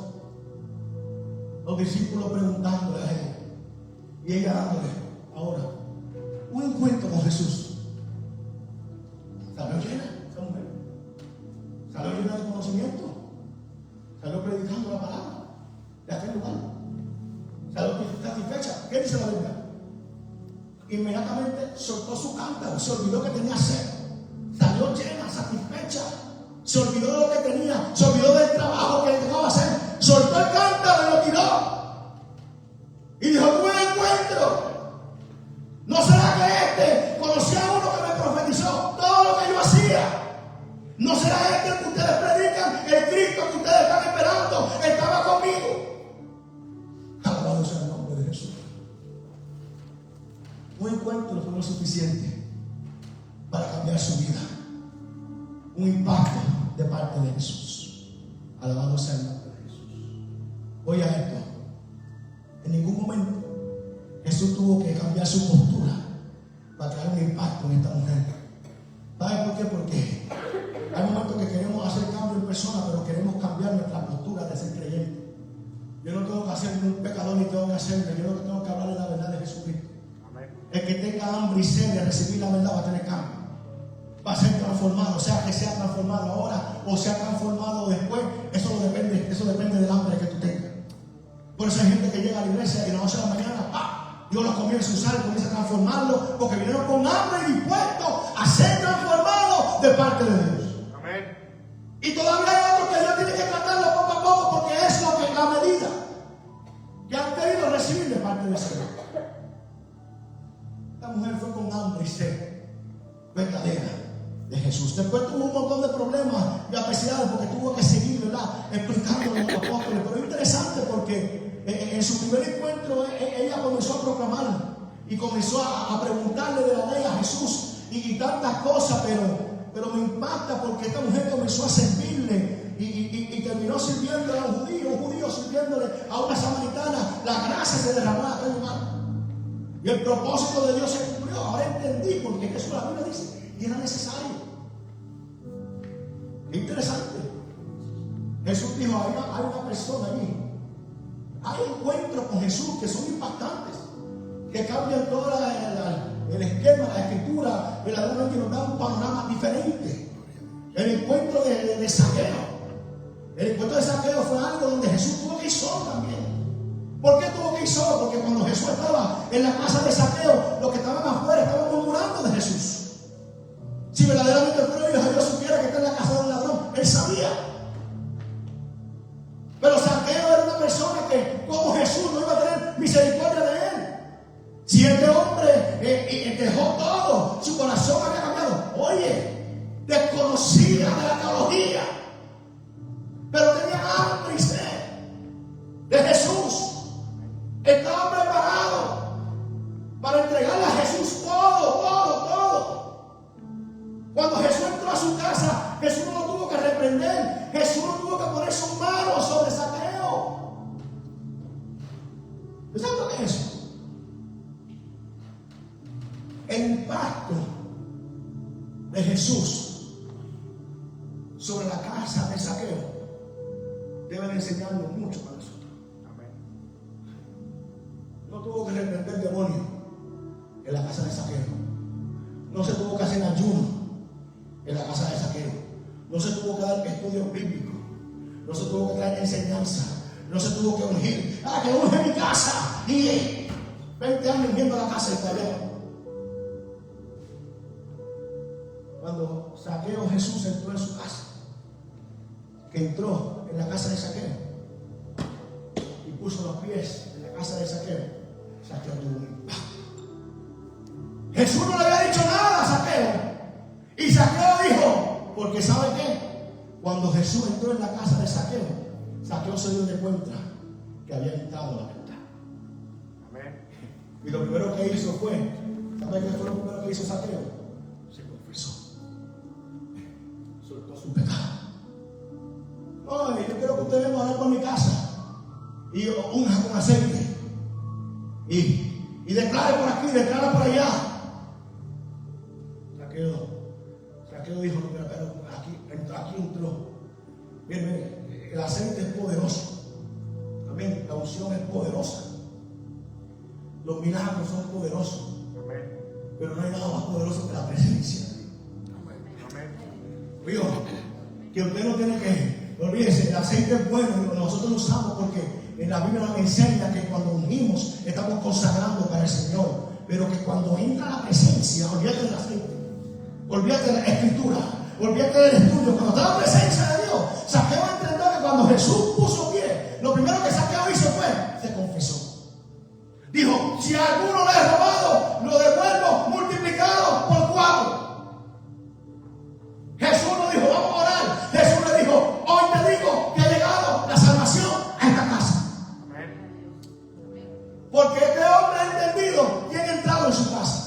Los discípulos preguntándole a ella y ella dándole. Ahora, un encuentro con Jesús. Salió llena esa mujer. Salió llena de conocimiento. Salió predicando la palabra de aquel lugar. Salió satisfecha. ¿Qué dice la Biblia? Inmediatamente soltó su cántaro. Se olvidó que tenía sed. Salió llena, satisfecha. Se olvidó de lo que tenía. Se olvidó del trabajo que le tocaba hacer. Soltó el cántaro y lo tiró. Y dijo: tuve un encuentro. ¿No será que conocía a uno que me profetizó todo lo que yo hacía? ¿No será el que ustedes predican? El Cristo que ustedes están esperando estaba conmigo. Alabado sea el nombre de Jesús. Un encuentro fue lo suficiente para cambiar su vida. Un impacto de parte de Jesús. Alabado sea el nombre de Jesús. Oiga esto. En ningún momento Jesús tuvo que cambiar su postura para crear un impacto en esta mujer. ¿Sabe por qué? Porque hay momentos que queremos hacer cambio en persona, pero queremos cambiar nuestra postura de ser creyente. Yo no tengo que hacerme un pecador ni tengo que hacerme. Yo lo que tengo que hablar es la verdad de Jesucristo. Amén. El que tenga hambre y sed de recibir la verdad va a tener cambio. Va a ser transformado, sea que sea transformado ahora o sea transformado después. Eso depende del hambre que tú tengas. Por eso hay gente que llega a la iglesia y a las 8 de la mañana, Dios los comienza a usar, comienza a transformarlos, porque vinieron con hambre y dispuestos a ser transformados de parte de Dios. Amén. Y todavía hay otros que Dios tiene que tratarlo poco a poco, porque es lo que la medida que han querido recibir de parte del Señor. Esta mujer fue con hambre y sed verdadera de Jesús. Después tuvo un montón de problemas y adversidades porque tuvo que seguir, ¿verdad?, explicando a los apóstoles. Pero es interesante porque en su primer encuentro ella comenzó a proclamar y comenzó a preguntarle de la ley a Jesús y tantas cosas, pero me impacta porque esta mujer comenzó a servirle y terminó sirviéndole a un judío sirviéndole a una samaritana. La gracia se derramó en aquel lugar y el propósito de Dios se cumplió. Ahora entendí porque Jesús, la Biblia dice que era necesario. Qué interesante. Jesús dijo: hay una persona allí. Hay encuentros con Jesús que son impactantes, que cambian todo el esquema, la escritura, verdaderamente nos da un panorama diferente. El encuentro de Zaqueo. El encuentro de Zaqueo fue algo donde Jesús tuvo que ir solo también. ¿Por qué tuvo que ir solo? Porque cuando Jesús estaba en la casa de Zaqueo, los que estaban afuera estaban murmurando de Jesús. Si verdaderamente fuera Dios supiera que está en la casa de un ladrón, él sabía. Pero Zaqueo era una persona que, como Jesús, no iba a tener misericordia de él. Si este hombre dejó todo, su corazón había cambiado. Oye, desconocía de la teología, pero tenía hambre y sed de Jesús. Estaba preparado para entregarle a Jesús todo. Cuando Jesús entró a su casa, Jesús no lo tuvo que reprender. Jesús no tuvo que poner su mano sobre Zaqueo. ¿Sabes lo que es eso? El impacto de Jesús sobre la casa de Zaqueo debe de enseñarnos mucho para nosotros. Amén. No tuvo que reprender el demonio en la casa de Zaqueo. No se tuvo que hacer ayuno en la casa de Zaqueo. No se tuvo que dar estudios bíblicos. No se tuvo que traer enseñanza. No se tuvo que ungir. Que unge mi casa. Y 20 años ungiendo la casa de Zaqueo. Cuando Zaqueo, Jesús entró en su casa, que entró en la casa de Zaqueo y puso los pies en la casa de Zaqueo, Zaqueo tuvo un impacto. Jesús no le había dicho nada a Zaqueo. Y Zaqueo dijo, porque ¿sabe qué? Cuando Jesús entró en la casa de Zaqueo, Zaqueo se dio de cuenta que había entrado la verdad. Amén. Y lo primero que hizo fue, ¿sabe qué fue lo primero que hizo Zaqueo? Se confesó. Soltó su pecado. usted venga a orar por mi casa y unja con aceite y declare por aquí, declare por allá. Saqueo dijo, pero aquí entró. Mire, el aceite es poderoso. Amén. La unción es poderosa. Los milagros son poderosos. Amén. Pero no hay nada más poderoso que la presencia. Amén. Oiga, que usted no tiene que, olvídese, el aceite es bueno, nosotros lo usamos porque en la Biblia nos enseña que cuando ungimos estamos consagrando para el Señor. Pero que cuando entra la presencia, olvídate del aceite, olvídate de la escritura, olvídate del estudio. Cuando está la presencia de Dios, Saqueo entendió que cuando Jesús puso pie, lo primero que Saqueo hizo fue, se confesó. Dijo, si a alguno le he robado, lo devuelvo multiplicado por 4. Jesús no dijo, vamos a orar. Jesús le dijo, hoy te digo que ha llegado la salvación a esta casa. Porque este hombre ha entendido quién ha entrado en su casa.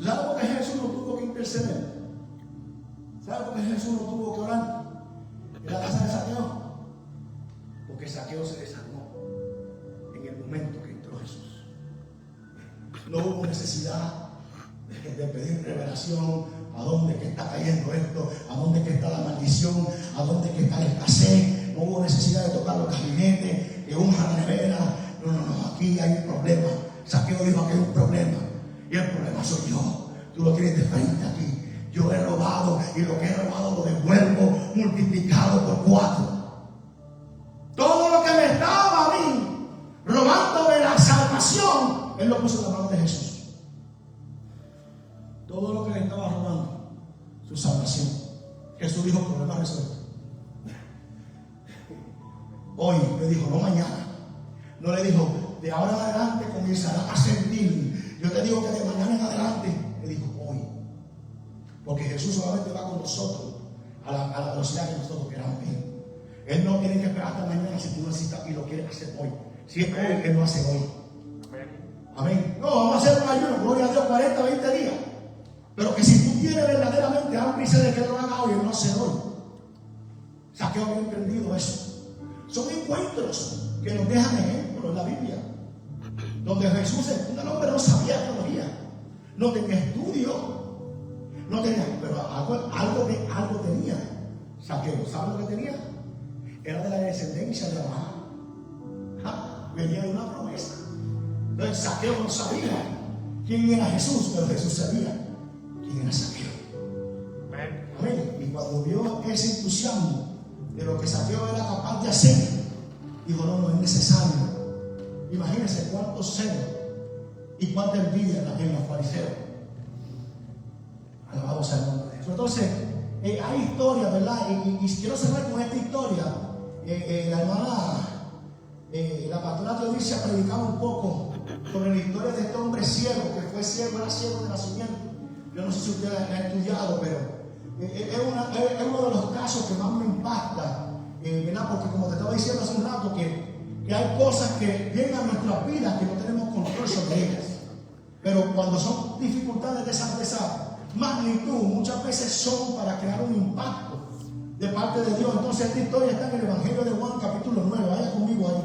¿Sabes por qué Jesús no tuvo que interceder? ¿Sabes por qué Jesús no tuvo que orar en la casa de Saqueo? Porque Saqueo se desarmó en el momento que entró Jesús. No hubo necesidad de pedir revelación. ¿A dónde que está cayendo esto? ¿A dónde que está la maldición? ¿A dónde que está la escasez? No hubo necesidad de tocar los gabinetes, de unja la nevera. No, aquí hay un problema. Saqueo dijo, aquí hay un problema. Y el problema soy yo. Tú lo tienes de frente aquí. Yo he robado y lo que he robado lo devuelvo multiplicado por 4. Todo lo que me estaba a mí, robándome la salvación, Él lo puso en la mano de Jesús. Todo lo que le estaba robando, su salvación. Jesús dijo, problema resuelto. Hoy le dijo, no mañana. No le dijo, de ahora en adelante comenzará a sentir. Yo te digo que de mañana en adelante. Le dijo, hoy. Porque Jesús solamente va con nosotros a la velocidad que nosotros queramos ir. Él no tiene que esperar hasta mañana si tú necesitas y lo quieres hacer hoy. Si es hoy, Él lo hace hoy. Amén. No, vamos a hacer un ayuno, gloria a Dios, 40, 20 días. Pero que si tú tienes verdaderamente hambre y sed de que lo haga hoy, no hace hoy. Saqueo había entendido eso. Son encuentros que nos dejan ejemplos en la Biblia. Donde Jesús, un hombre no sabía teología, no tenía estudio, no tenía, pero algo tenía. Saqueo, ¿sabe lo que tenía? Era de la descendencia de Abraham. Venía de una promesa. Entonces Saqueo no sabía quién era Jesús, pero Jesús sabía quién era Saqueo. Amén. Y cuando vio ese entusiasmo de lo que Saqueo era capaz de hacer, dijo, no es necesario. Imagínense cuánto celo y cuánta envidia en los fariseos. Alabado sea el nombre de Jesús. Entonces, hay historias, ¿verdad? Y quiero cerrar con esta historia. La hermana, la pastora Teodicia predicaba un poco sobre la historia de este hombre ciego, que fue ciego, era ciego de nacimiento. Yo no sé si usted ha estudiado, pero es uno de los casos que más me impacta, ¿verdad? Porque como te estaba diciendo hace un rato, que hay cosas que llegan a nuestras vidas que no tenemos control sobre ellas. Pero cuando son dificultades de esa magnitud, muchas veces son para crear un impacto de parte de Dios. Entonces esta historia está en el Evangelio de Juan capítulo 9. Vaya conmigo ahí.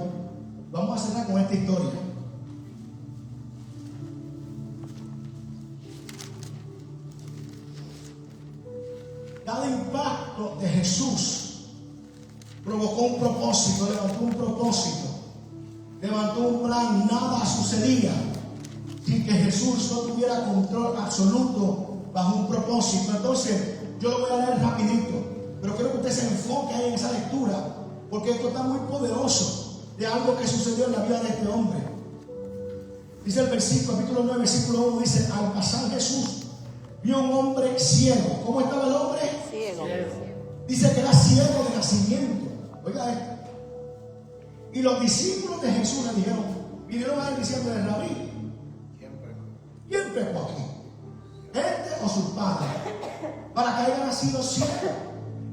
Vamos a cerrar con esta historia. Cada impacto de Jesús provocó un propósito, levantó un propósito, levantó un plan. Nada sucedía sin que Jesús no tuviera control absoluto bajo un propósito. Entonces yo lo voy a leer rapidito, pero quiero que usted se enfoque ahí en esa lectura, porque esto está muy poderoso de algo que sucedió en la vida de este hombre. Dice el versículo, capítulo 9, versículo 1, dice, al pasar Jesús vio un hombre ciego. ¿Cómo estaba el hombre? Ciego. Dice que era ciego de nacimiento. Oiga esto. Y los discípulos de Jesús le dijeron, vinieron a él diciéndole, Rabí, ¿quién pecó aquí? ¿Este o sus padres? Para que haya nacido ciego.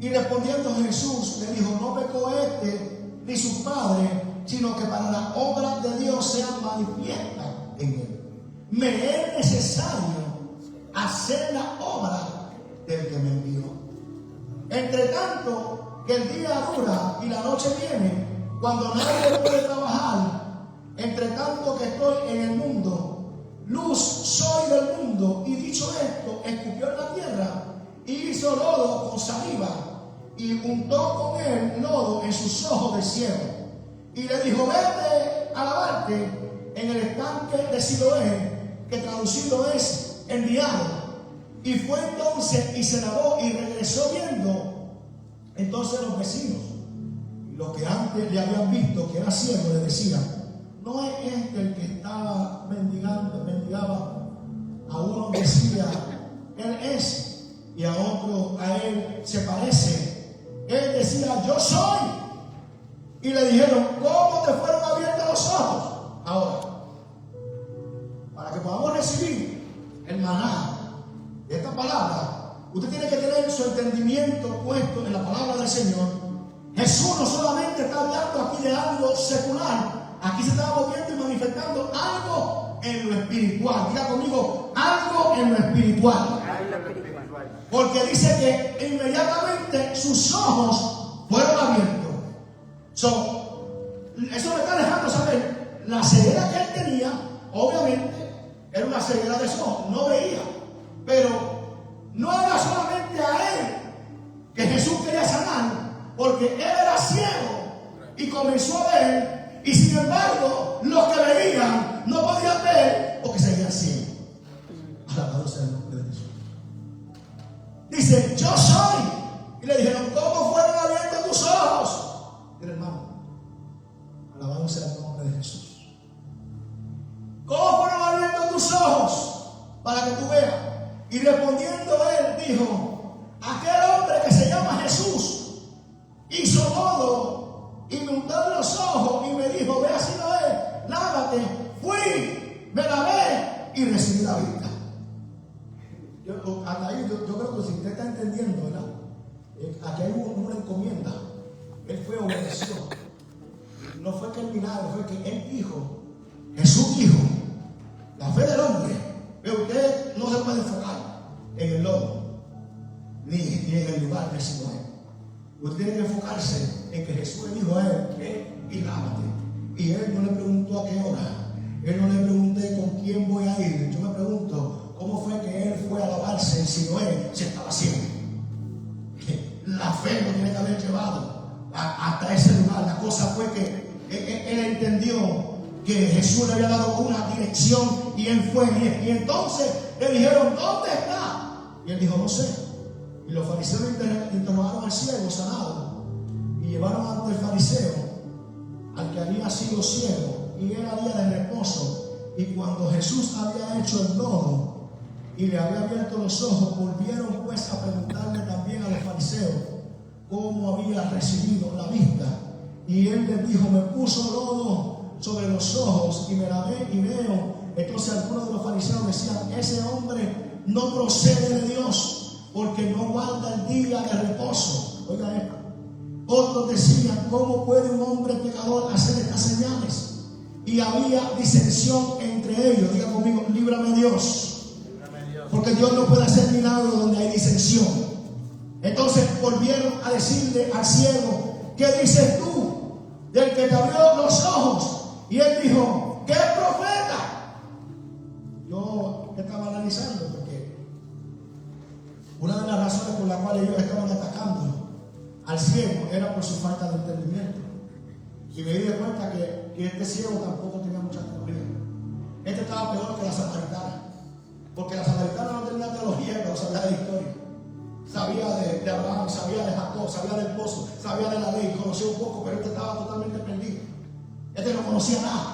Y respondiendo Jesús le dijo, no pecó este ni sus padres, sino que para la obra de Dios sea manifiesta en él. Me es necesario hacer la obra del que me envió. Entre tanto, que el día dura y la noche viene, cuando nadie puede trabajar, entre tanto que estoy en el mundo, luz soy del mundo. Y dicho esto, escupió en la tierra y hizo lodo con saliva y untó con él lodo en sus ojos de ciego. Y le dijo: vete a lavarte en el estanque de Siloé, que traducido es enviado. Y fue entonces y se lavó y regresó viendo. Entonces los vecinos, los que antes le habían visto que era ciego, le decían: ¿no es este el que estaba mendigaba? A uno decía: él es, y a otro: a él se parece. Él decía: yo soy. Y le dijeron: ¿cómo te fueron abiertos los ojos? Ahora, para que podamos recibir el maná de esta palabra, usted tiene que tener su entendimiento puesto en la palabra del Señor. Jesús no solamente está hablando aquí de algo secular, aquí se está moviendo y manifestando algo en lo espiritual. Diga conmigo: algo en lo espiritual. Porque dice que inmediatamente sus ojos fueron abiertos. Eso me está dejando saber la ceguera que él tenía. Obviamente era una ceguera de ojos, no veía, pero no era solamente a él que Jesús quería sanar, porque él era ciego y comenzó a ver, y sin embargo los que veían no podían ver porque seguían ciegos. Alabado sea el nombre de Jesús. Dice: yo soy. Y le dijeron: ¿cómo fueron abiertos tus ojos? Mira, hermano, alabado sea el nombre de Jesús. ¿Cómo fueron abiertos tus ojos? Para que tú veas. Y respondiendo él dijo: aquel hombre que se llama Jesús hizo lodo y me untó los ojos y me dijo: ve a Siloé, lávate. Fui, me lavé y recibí la vista. Hasta ahí yo creo que si usted está entendiendo, ¿verdad? Aquí hay una encomienda. Él fue, obedeció. No fue que el milagro, fue que él dijo, Jesús dijo, la fe del hombre. Pero usted no se puede enfocar en el lodo, ni en el lugar de Siloé. Usted tiene que enfocarse en que Jesús le dijo a él: ve y lávate. Y él no le preguntó a qué hora. Él no le pregunté con quién voy a ir. Yo me pregunto, ¿cómo fue que él fue a lavarse en Siloé si estaba ciego? La fe lo tiene que haber llevado hasta ese lugar. La cosa fue que él entendió que Jesús le había dado una dirección y él fue. Y entonces le dijeron: ¿dónde está? Y él dijo: no sé. Y los fariseos interrogaron al ciego sanado y llevaron ante el fariseo al que había sido ciego, y era día de reposo. Y cuando Jesús había hecho el lodo y le había abierto los ojos, volvieron pues a preguntarle también a los fariseos cómo había recibido la vista. Y él les dijo: me puso lodo sobre los ojos y me lavé y veo. Entonces algunos de los fariseos decían: ese hombre no procede de Dios, porque no guarda el día de reposo. Oiga esto. Otros decían: ¿cómo puede un hombre pecador hacer estas señales? Y había disensión entre ellos. Diga conmigo: líbrame Dios. Porque Dios no puede hacer milagros donde hay disensión. Entonces volvieron a decirle al ciego: ¿qué dices tú del que te abrió los ojos? Y él dijo: ¿qué profeta? Yo estaba analizando, porque una de las razones por las cuales ellos estaban atacando al ciego era por su falta de entendimiento. Y me di cuenta que este ciego tampoco tenía mucha teología. Este estaba peor que la samaritana, porque la samaritana no tenía teología, pero sabía de historia. Sabía de Abraham, sabía de Jacob, sabía del pozo, sabía de la ley, conocía un poco, pero este estaba totalmente perdido. Este no conocía nada.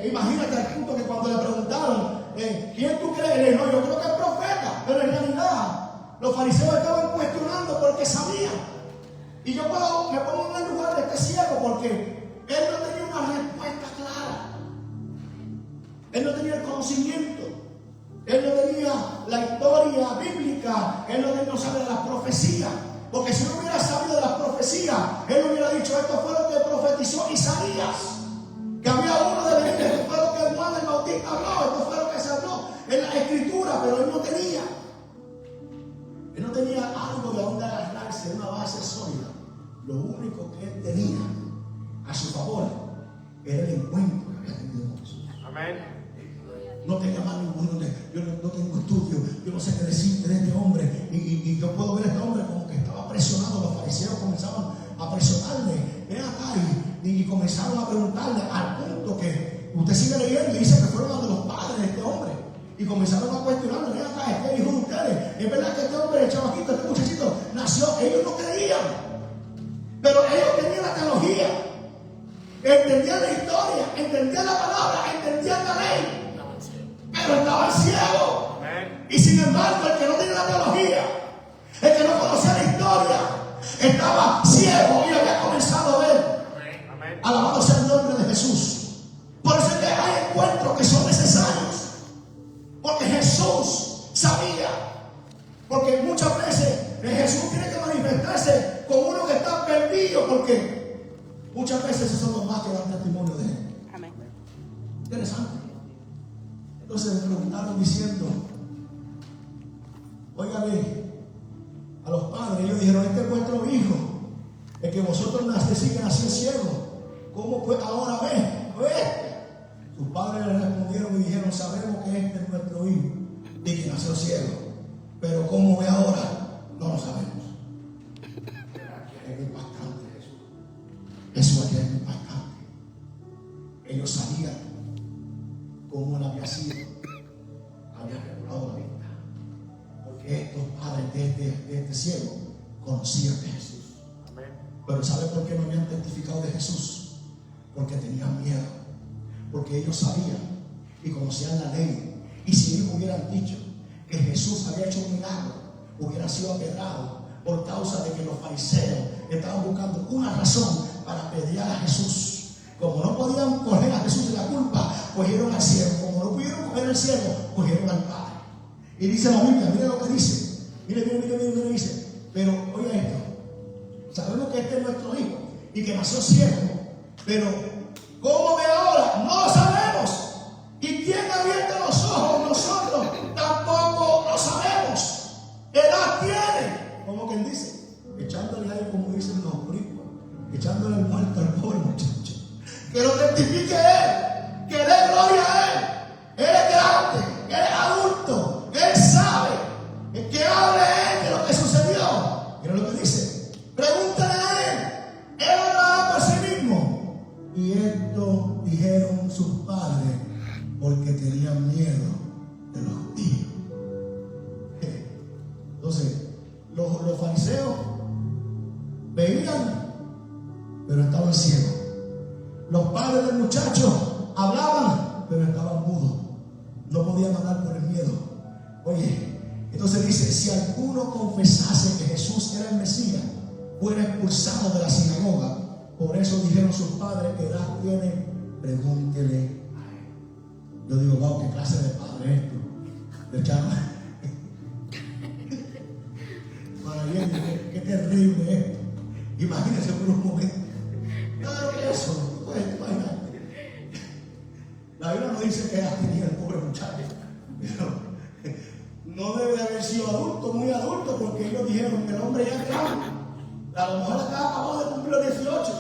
Imagínate al punto que cuando le preguntaron: ¿quién tú crees? Él dijo: yo creo que es profeta. Pero en realidad los fariseos estaban cuestionando porque sabían. Y yo me pongo en el lugar de este ciego, porque él no tenía una respuesta clara. Él no tenía el conocimiento. Él no tenía la historia bíblica. Él no sabe de las profecías. Porque si no hubiera sabido de las profecías, él hubiera dicho: esto fue lo que profetizó Isaías, que había uno de venir, esto fue lo que Juan el Bautista habló, esto fue lo que se habló en la escritura. Pero él no tenía algo de donde agarrarse, una base sólida. lo único que él tenía a su favor era el encuentro que había tenido con Jesús. Amén. No tenía más ninguno, yo no tengo estudio, yo no sé qué decirte de este hombre, y yo puedo ver a este hombre como que estaba presionado. Los fariseos comenzaban a presionarle, ven acá, y comenzaron a preguntarle al punto que usted sigue leyendo y dice que fueron a los padres de este hombre, y comenzaron a cuestionarle, ven acá, es que hijo de ustedes, es verdad que este hombre, el chamaquito, este muchachito nació. Ellos no creían, pero ellos tenían la teología, entendían la historia, entendían la palabra, entendían la ley, pero estaban ciegos. Y sin embargo, el que no tenía la teología, el que no conocía la historia, estaba ciego y había comenzado a ver. Alabado sea el nombre de Jesús. Por eso es que hay encuentros que son necesarios, porque Jesús sabía. Porque muchas veces Jesús tiene que manifestarse con uno que está perdido, porque muchas veces esos son los más que dan testimonio de él. Amén. Interesante. Entonces le preguntaron diciendo, óigame, a los padres, ellos dijeron, este es vuestro hijo, el que vosotros decís que nació ciego, ¿cómo pues ahora ve? Sus padres le respondieron y dijeron, sabemos que este es nuestro hijo y que nació ciego, pero ¿cómo ve ahora? No lo sabemos. Es impactante eso. Eso aquí es impactante. Ellos sabían cómo él había sido, había recobrado la vista, porque estos padres de este ciego conocían de Jesús. Amén. Pero ¿sabe por qué no habían testificado de Jesús? Porque tenían miedo, porque ellos sabían y conocían la ley, y si ellos hubieran dicho que Jesús había hecho un milagro, hubiera sido aterrado por causa de que los fariseos estaban buscando una razón para apedrear a Jesús. Como no podían coger a Jesús de la culpa, cogieron al ciego. Como no pudieron coger al ciego, cogieron al Padre. Y dice la Biblia, mire lo que dice. Mire, dice. Pero oiga esto. Sabemos que este es nuestro hijo y que nació ciego. Pero ¿cómo ve ahora? No lo sabemos. ¿Y quién ha abierto los ojos? Nosotros tampoco lo sabemos. Edad tiene. Como quien dice, echándole aire, como dicen los boricuas, echándole el muerto al pobre muchacho. Que lo testifique él, que dé gloria a él. Él es grande, él es adulto, él sabe, que hable él de lo que sucedió. Mira lo que dice, pregúntale a él hablará por sí mismo. Y esto dijeron sus padres porque tenían miedo de los judíos. Entonces, los fariseos veían, pero estaban ciegos. Los padres del muchacho hablaban, pero estaban mudos. No podían hablar por el miedo. Oye, entonces dice, si alguno confesase que Jesús era el Mesías, fuera expulsado de la sinagoga. Por eso dijeron sus padres, ¿qué edad tiene? Pregúntele a él. Yo digo, wow, qué clase de padre es esto. De chama. Qué terrible esto. Imagínense por un momento. Claro que eso. La Biblia no dice que tenía el pobre muchacho, pero no debe de haber sido adulto, muy adulto, porque ellos dijeron que el hombre ya es grande. A lo mejor acá acabó de cumplir los 18.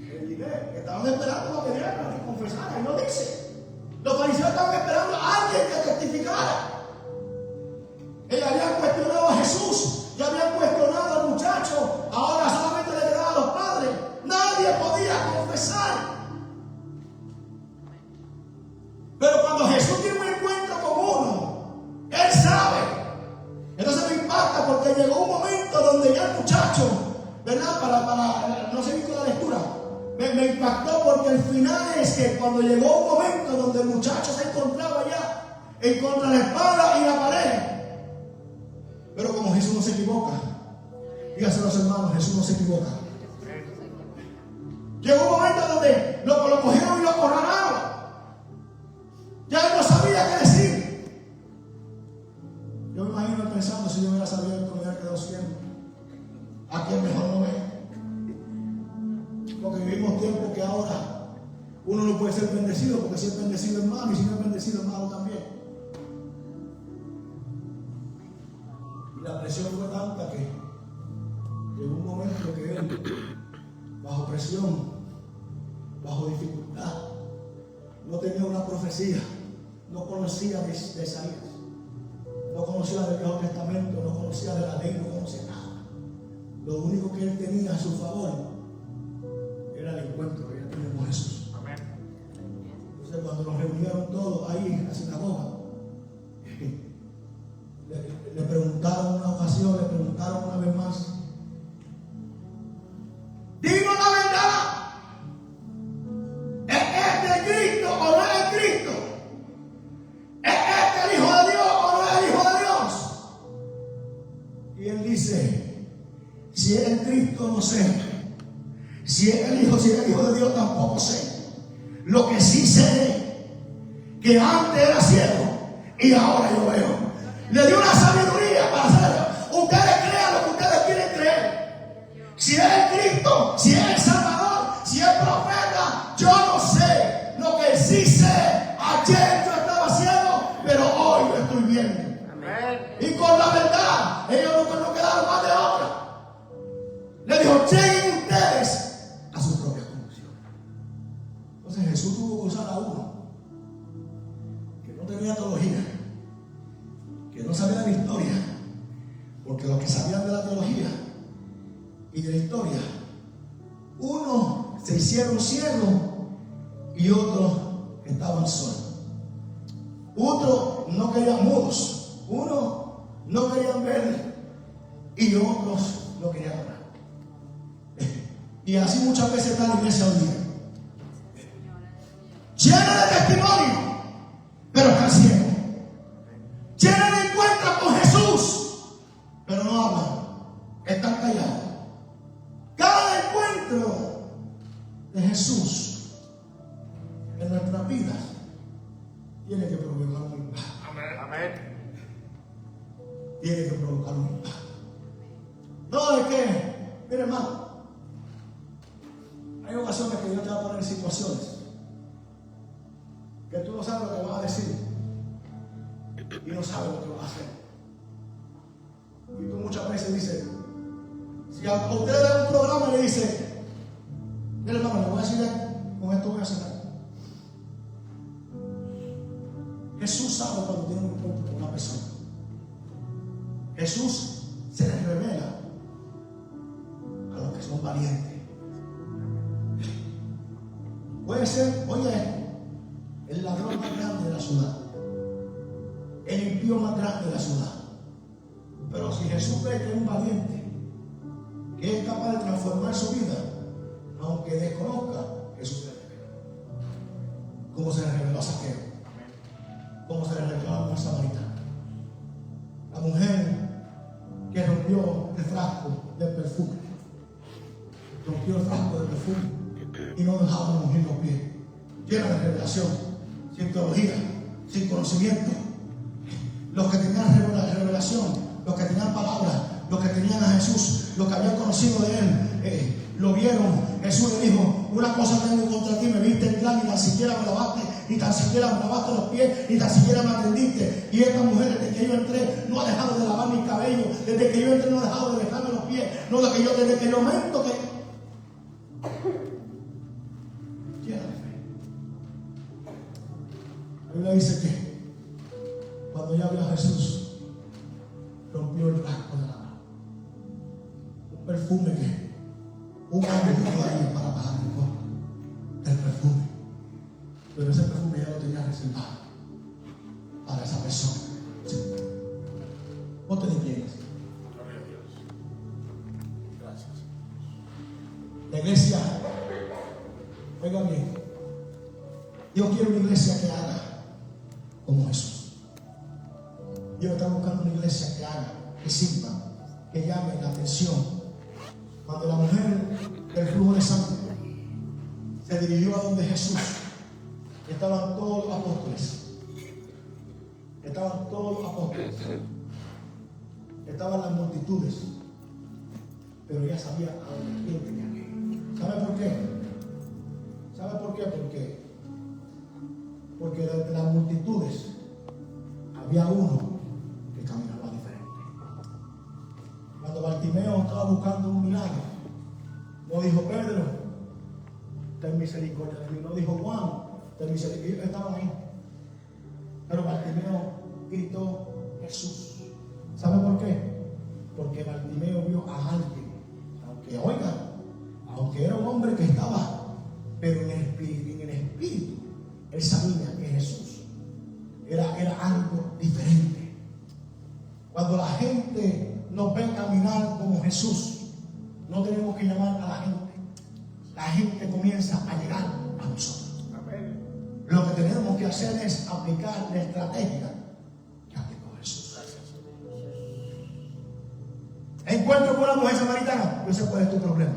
Que estaban esperando que diera, que confesara, y no dice. Los fariseos estaban esperando a alguien que testificara. Ellos habían cuestionado a Jesús, ya habían cuestionado al muchacho, ahora solamente le quedaba a los padres. Nadie podía confesar. Pero cuando Jesús tiene un encuentro con uno, Él sabe. Entonces me impacta porque llegó un momento donde ya el muchacho, ¿verdad? Para no seguir con la lectura, me impactó porque el final es que cuando llegó un momento donde el muchacho se encontraba ya en contra de la espada y la pared. Pero como Jesús no se equivoca, díganse los hermanos, Jesús no se equivoca. Llegó un momento donde lo cogieron y lo acorralaron. Ya él no sabía qué decir. Yo me imagino pensando, si yo hubiera sabido esto, me hubiera quedado ciego. ¿A quién mejor no ve? Porque vivimos tiempos que ahora uno no puede ser bendecido, porque si es bendecido es malo, y si no es bendecido es malo también. Y la presión fue tanta que él, bajo presión, bajo dificultad, no tenía una profecía, no conocía de Isaías, no conocía del Viejo Testamento, no conocía de la ley, no conocía nada. Lo único que él tenía a su favor era el encuentro que él tenía con Jesús. Amén. Entonces, cuando nos reunieron todos ahí en la sinagoga, le preguntaron una ocasión, le preguntaron una vez más: dinos la verdad, ¿es este Cristo o no es el Cristo? ¿Es este el Hijo de Dios o no es el Hijo de Dios? Y él dice: si es el Cristo no sé, si es el Hijo de Dios tampoco sé. Lo que sí sé es que antes era ciego y ahora yo veo. Le dio una sabiduría para hacerlo. Ustedes crean lo que ustedes quieren creer. Si es el Cristo, si es el Salvador, si es profeta, yo no sé. Lo que sí sé, ayer yo estaba ciego, pero hoy lo estoy viendo. Amén. Y con la verdad, ellos no quedaron más de otra. Le dijo: lleguen ustedes a su propia conclusión. Entonces Jesús tuvo que usar a uno que no tenía teología, que no sabía de la historia, porque los que sabían de la teología y de la historia, unos se hicieron ciegos y otros estaban solos. Otros no querían mudos, unos no querían ver y otros no querían orar. Y así muchas veces está la iglesia hoy día, llena de testimonio, pero están ciegos. Llena de encuentros con Jesús, pero no hablan, están callados. Cada encuentro de Jesús en nuestras vidas tiene que provocar un impacto. Amén. Tiene que provocar un impacto. No es que, mire hermano, hay ocasiones que Dios te va a poner en situaciones que tú no sabes lo que vas a decir y no sabes lo que vas a hacer. Y tú muchas veces dices, si a usted le da un programa y le dice: mire hermano, le voy a decir, con esto voy a cerrar. Jesús sabe cuando tiene un encuentro con una persona. Jesús se les revela a los que son valientes. Puede ser, oye, el ladrón más grande de la ciudad, el impío más grande de la ciudad. Pero si Jesús ve que es un valiente, que es capaz de transformar su vida, aunque desconozca, Jesús se le revela. Como se le reveló a Zaqueo, como se le reveló a la mujer samaritana, la mujer que rompió el frasco del perfume, rompió el frasco del perfume y no dejaba de ungir los pies, llena de revelación, sin teología, sin conocimiento. Los que tenían revelación, los que tenían palabras, los que tenían a Jesús, los que habían conocido de él, lo vieron. Jesús le dijo: una cosa tengo contra ti, me viste entrar, ni tan siquiera me lavaste, ni tan siquiera me lavaste los pies, ni tan siquiera me atendiste. Y esta mujer, desde que yo entré, no ha dejado de lavar mi cabello, desde que yo entré no ha dejado de dejarme los pies, no, desde que el momento que llena de fe. La Biblia dice que cuando ella vio a Jesús, rompió el frasco de la mano. Un perfume que un año estuvo ahí para bajar el costo del perfume. Pero ese perfume ya lo tenía reservado para esa persona. Sí. Ponte de pie. Gracias. La iglesia, oiga bien, Dios quiere una iglesia que haga como Jesús. Dios está buscando una iglesia que haga, que sirva, que llame la atención. Cuando la mujer del flujo de sangre se dirigió a donde Jesús, estaban todos los apóstoles. Estaban todos los apóstoles. Estaban las multitudes. Pero ella sabía a dónde tenía que ir. ¿Sabe por qué? ¿Sabe por qué? Porque de las multitudes había uno que caminaba diferente. Cuando Bartimeo estaba buscando un milagro, No dijo Pedro, ten misericordia de mí. No dijo Juan, ten misericordia. Ellos estaban ahí. Pero Bartimeo gritó Jesús. ¿Sabe por qué? Porque Bartimeo vio a alguien, aunque era un hombre que estaba, pero en el espíritu, él sabía que Jesús era algo diferente. Cuando la gente nos ve caminar como Jesús, no tenemos que llamar a la gente. La gente comienza a llegar a nosotros. Amén. Lo que tenemos que hacer es aplicar la estrategia que aplicó Jesús. Encuentro con una mujer samaritana, yo sé cuál es tu problema.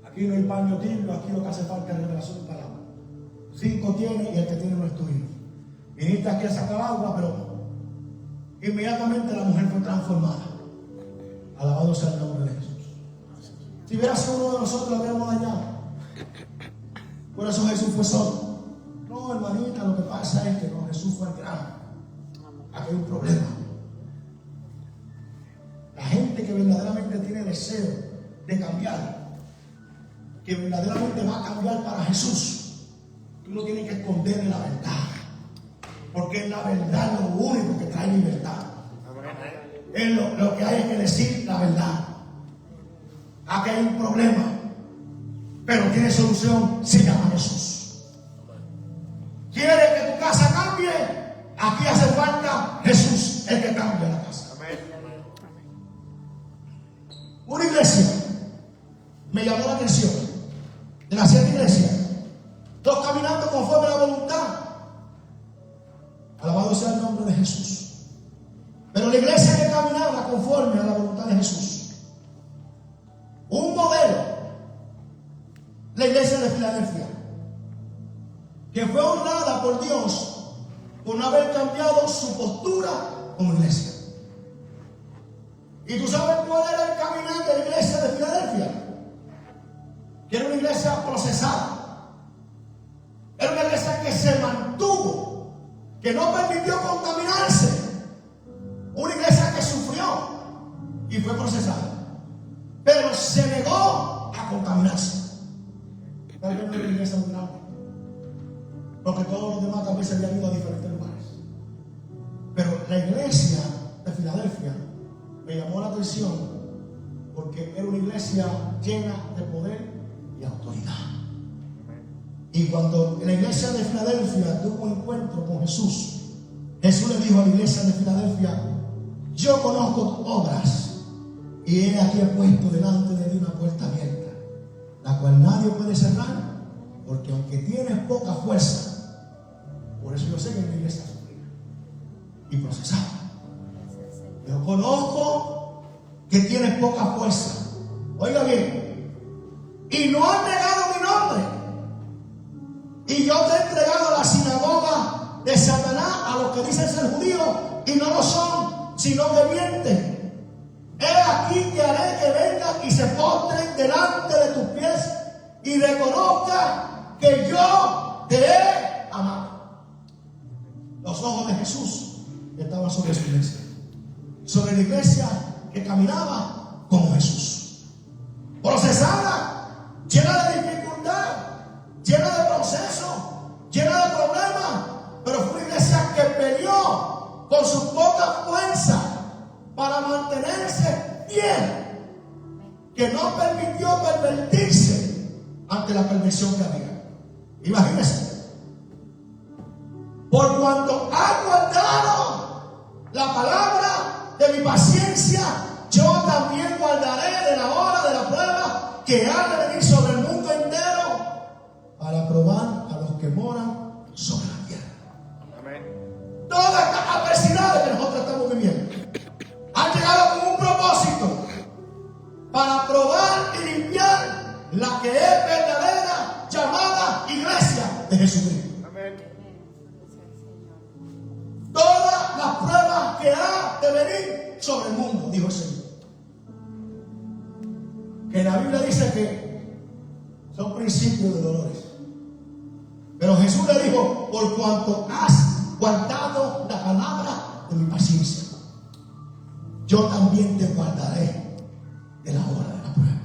Aquí no hay paño tibio, aquí lo que hace falta es revelación de palabra. 5 tiene y el que tiene no es tuyo. Viniste aquí a sacar agua, pero inmediatamente la mujer fue transformada. Alabado sea el nombre de Jesús. Si hubiera sido uno de nosotros, la hubiéramos dañado. Por eso Jesús fue solo. No, hermanita, lo que pasa es que no, Jesús fue el grano. Aquí hay un problema. La gente que verdaderamente tiene deseo de cambiar, que verdaderamente va a cambiar para Jesús, tú no tienes que esconderle la verdad, porque la verdad es lo único que trae libertad. Es lo que hay es que decir la verdad. Aquí hay un problema, pero tiene solución, se llama Jesús. ¿Quieres que tu casa cambie? Aquí hace falta Jesús, el que cambia la casa. Una iglesia me llamó la atención, de las 7 iglesias, todos caminando conforme a la voluntad. Alabado sea el nombre de Jesús. Pero la iglesia que caminaba conforme a la voluntad de Jesús, un modelo, la iglesia de Filadelfia, que fue honrada por Dios por no haber cambiado su postura como iglesia. ¿Y tú sabes cuál era el caminar de la iglesia de Filadelfia? Que era una iglesia procesada. Era una iglesia que se mantuvo, que no permitió contaminarse. Una iglesia que sufrió y fue procesada, pero se negó a contaminarse. Tal vez no era una iglesia muy grande, porque todos los demás también se habían ido a diferentes lugares. Pero la iglesia de Filadelfia me llamó la atención porque era una iglesia llena de poder y autoridad. Y cuando la iglesia de Filadelfia tuvo un encuentro con Jesús, Jesús le dijo a la iglesia de Filadelfia: yo conozco tus obras y he aquí puesto delante de ti una puerta abierta, la cual nadie puede cerrar, porque aunque tienes poca fuerza, por eso yo sé que es una iglesia sufrida y procesada. Yo conozco que tienes poca fuerza. Oiga bien, y no has negado mi nombre, y yo te he entregado a la sinagoga de Satanás, a los que dicen ser judíos y no lo son, sino que mienten. He aquí que haré que vengan y se postren delante de tus pies y reconozcan que yo te he amado. Los ojos de Jesús estaban sobre su iglesia, sobre la iglesia que caminaba como Jesús, procesada, llena de dificultad, llena de proceso, llena de problemas, pero fue una iglesia que peleó con su poca fuerza para mantenerse fiel, que no permitió pervertirse ante la perversión que había. Imagínense, por cuanto ha guardado la palabra de mi paciencia, yo también guardaré de la hora de la prueba que ha de venir sobre el mundo entero, para probar a los que moran sobre la tierra. Amén. Todas estas adversidades que nosotros estamos viviendo han llegado con un propósito: para probar y limpiar la que es verdadera llamada iglesia de Jesucristo. Amén. Todas las pruebas que ha de venir sobre el mundo, dijo el Señor. Que la Biblia dice que son principios de dolores. Pero Jesús le dijo: por cuanto has guardado la palabra de mi paciencia, yo también te guardaré de la hora de la prueba.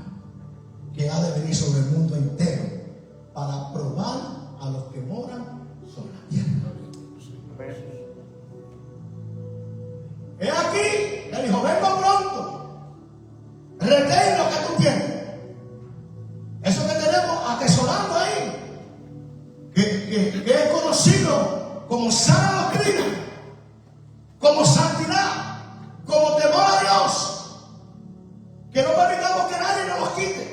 que es conocido como sana doctrina, como santidad, como temor a Dios, que no permitamos que nadie nos quite,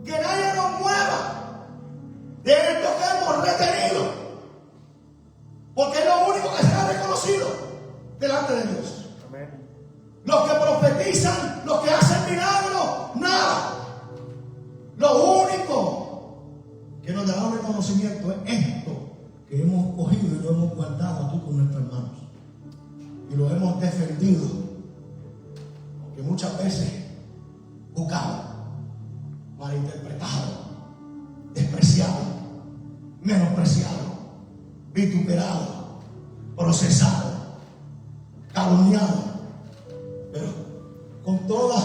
que nadie nos mueva de esto que hemos retenido, porque es lo único que será reconocido delante de Dios. Amén. Los que profetizan, los que hacen milagros, nada. Lo único que nos dará un reconocimiento es esto que hemos cogido y lo hemos guardado aquí con nuestras manos y lo hemos defendido, aunque muchas veces juzgado, malinterpretado, despreciado, menospreciado, vituperado, procesado, calumniado, pero con todos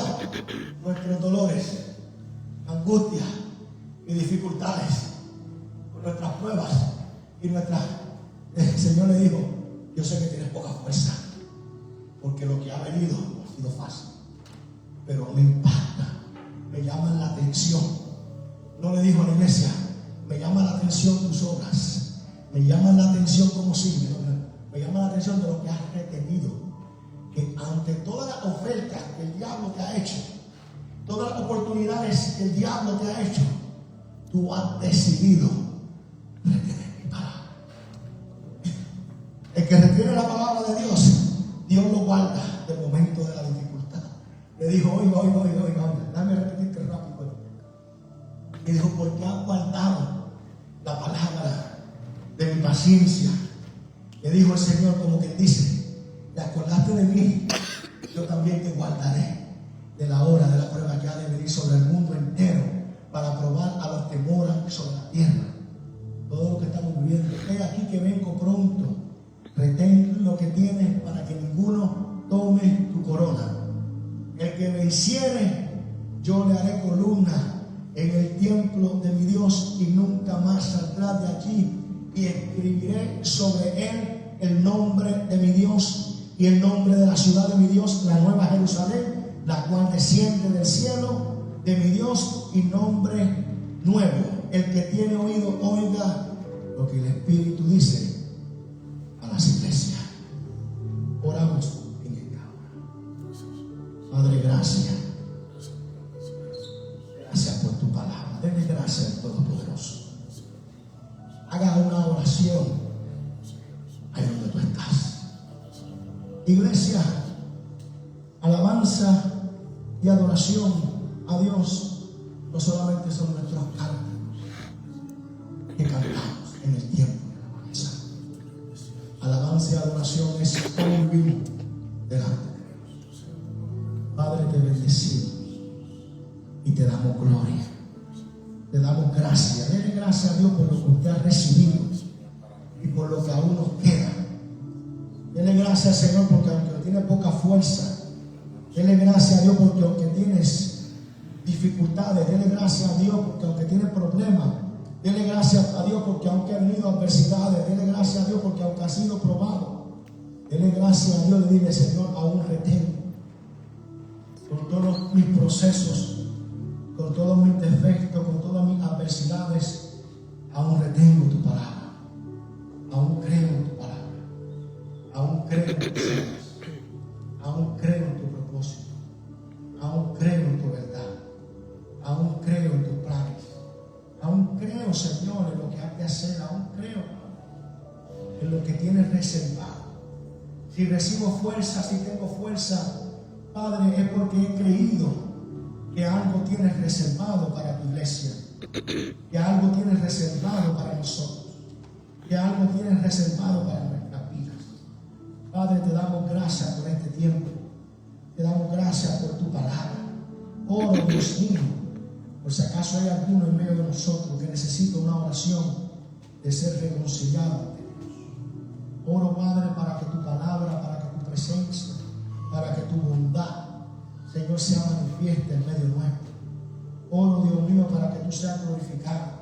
nuestros dolores, angustias y dificultades, con nuestras pruebas y nuestras, el Señor le dijo: yo sé que tienes poca fuerza, porque lo que ha venido no ha sido fácil, pero me impacta, me llaman la atención. No le dijo a la iglesia: me llama la atención tus obras, me llaman la atención como sirve, me llama la atención de lo que has retenido, que ante todas las ofertas que el diablo te ha hecho, todas las oportunidades que el diablo te ha hecho, tú has decidido retener mi palabra. El que retiene la palabra de Dios, Dios lo guarda del momento de la dificultad. Le dijo: oiga, dame repetirte rápido. Le dijo: porque has guardado la palabra de mi paciencia. Le dijo el Señor, como que dice: te acordaste de mí, yo también te guardaré de la hora de la prueba que ha de venir sobre el mundo entero, para probar a los que moran sobre la tierra. Todo lo que estamos viviendo. He aquí que vengo pronto. Retén lo que tienes para que ninguno tome tu corona. El que me hiciere, yo le haré columna en el templo de mi Dios, y nunca más saldrá de allí. Y escribiré sobre él el nombre de mi Dios y el nombre de la ciudad de mi Dios, la nueva Jerusalén, la cual desciende del cielo de mi Dios, y nombre nuevo. El que tiene oído, oiga lo que el Espíritu dice a las iglesias. Oramos en esta hora. Padre, gracias. Gracias por tu palabra. Denle gracias al Todopoderoso. Haga una oración ahí donde tú estás. Iglesia, alabanza y adoración a Dios no solamente son nuestros cantos que cantamos en el tiempo de alabanza. Alabanza y adoración es convivir delante de Dios. Padre, te bendecimos y te damos gloria, te damos gracias. Dele gracias a Dios por lo que usted ha recibido y por lo que aún nos queda. Dele gracias, Señor, porque aunque tiene poca fuerza, dele gracias a Dios porque aunque tienes dificultades, dele gracias a Dios porque aunque tienes problemas, dele gracias a Dios porque aunque han venido adversidades, dele gracias a Dios porque aunque ha sido probado, dele gracias a Dios y dile: Señor, aún retengo con todos mis procesos, con todos mis defectos, con todas mis adversidades, aún retengo tu palabra, aún creo en tu palabra, aún creo en tus obras, aún creo en tu propósito, aún creo en tu verdad, aún creo en tus planes, aún creo, Señor, en lo que hay que hacer, aún creo en lo que tienes reservado. Si recibo fuerza, si tengo fuerza, Padre, es porque he creído que algo tienes reservado para tu iglesia, que algo tienes reservado para nosotros, que algo tienes reservado para nuestras vidas. Padre, te damos gracias por este tiempo, te damos gracias por tu palabra. Oro, Dios mío, por si acaso hay alguno en medio de nosotros que necesita una oración de ser reconciliado ante Dios. Oro, Padre, para que tu palabra, para que tu presencia, para que tu bondad, Señor, sea manifiesta en medio nuestro. Oro, Dios mío, para que tú seas glorificado.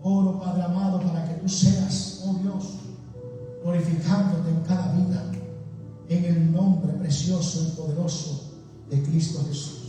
Oro, Padre amado, para que tú seas, oh Dios, glorificándote en cada vida, en el nombre precioso y poderoso de Cristo Jesús.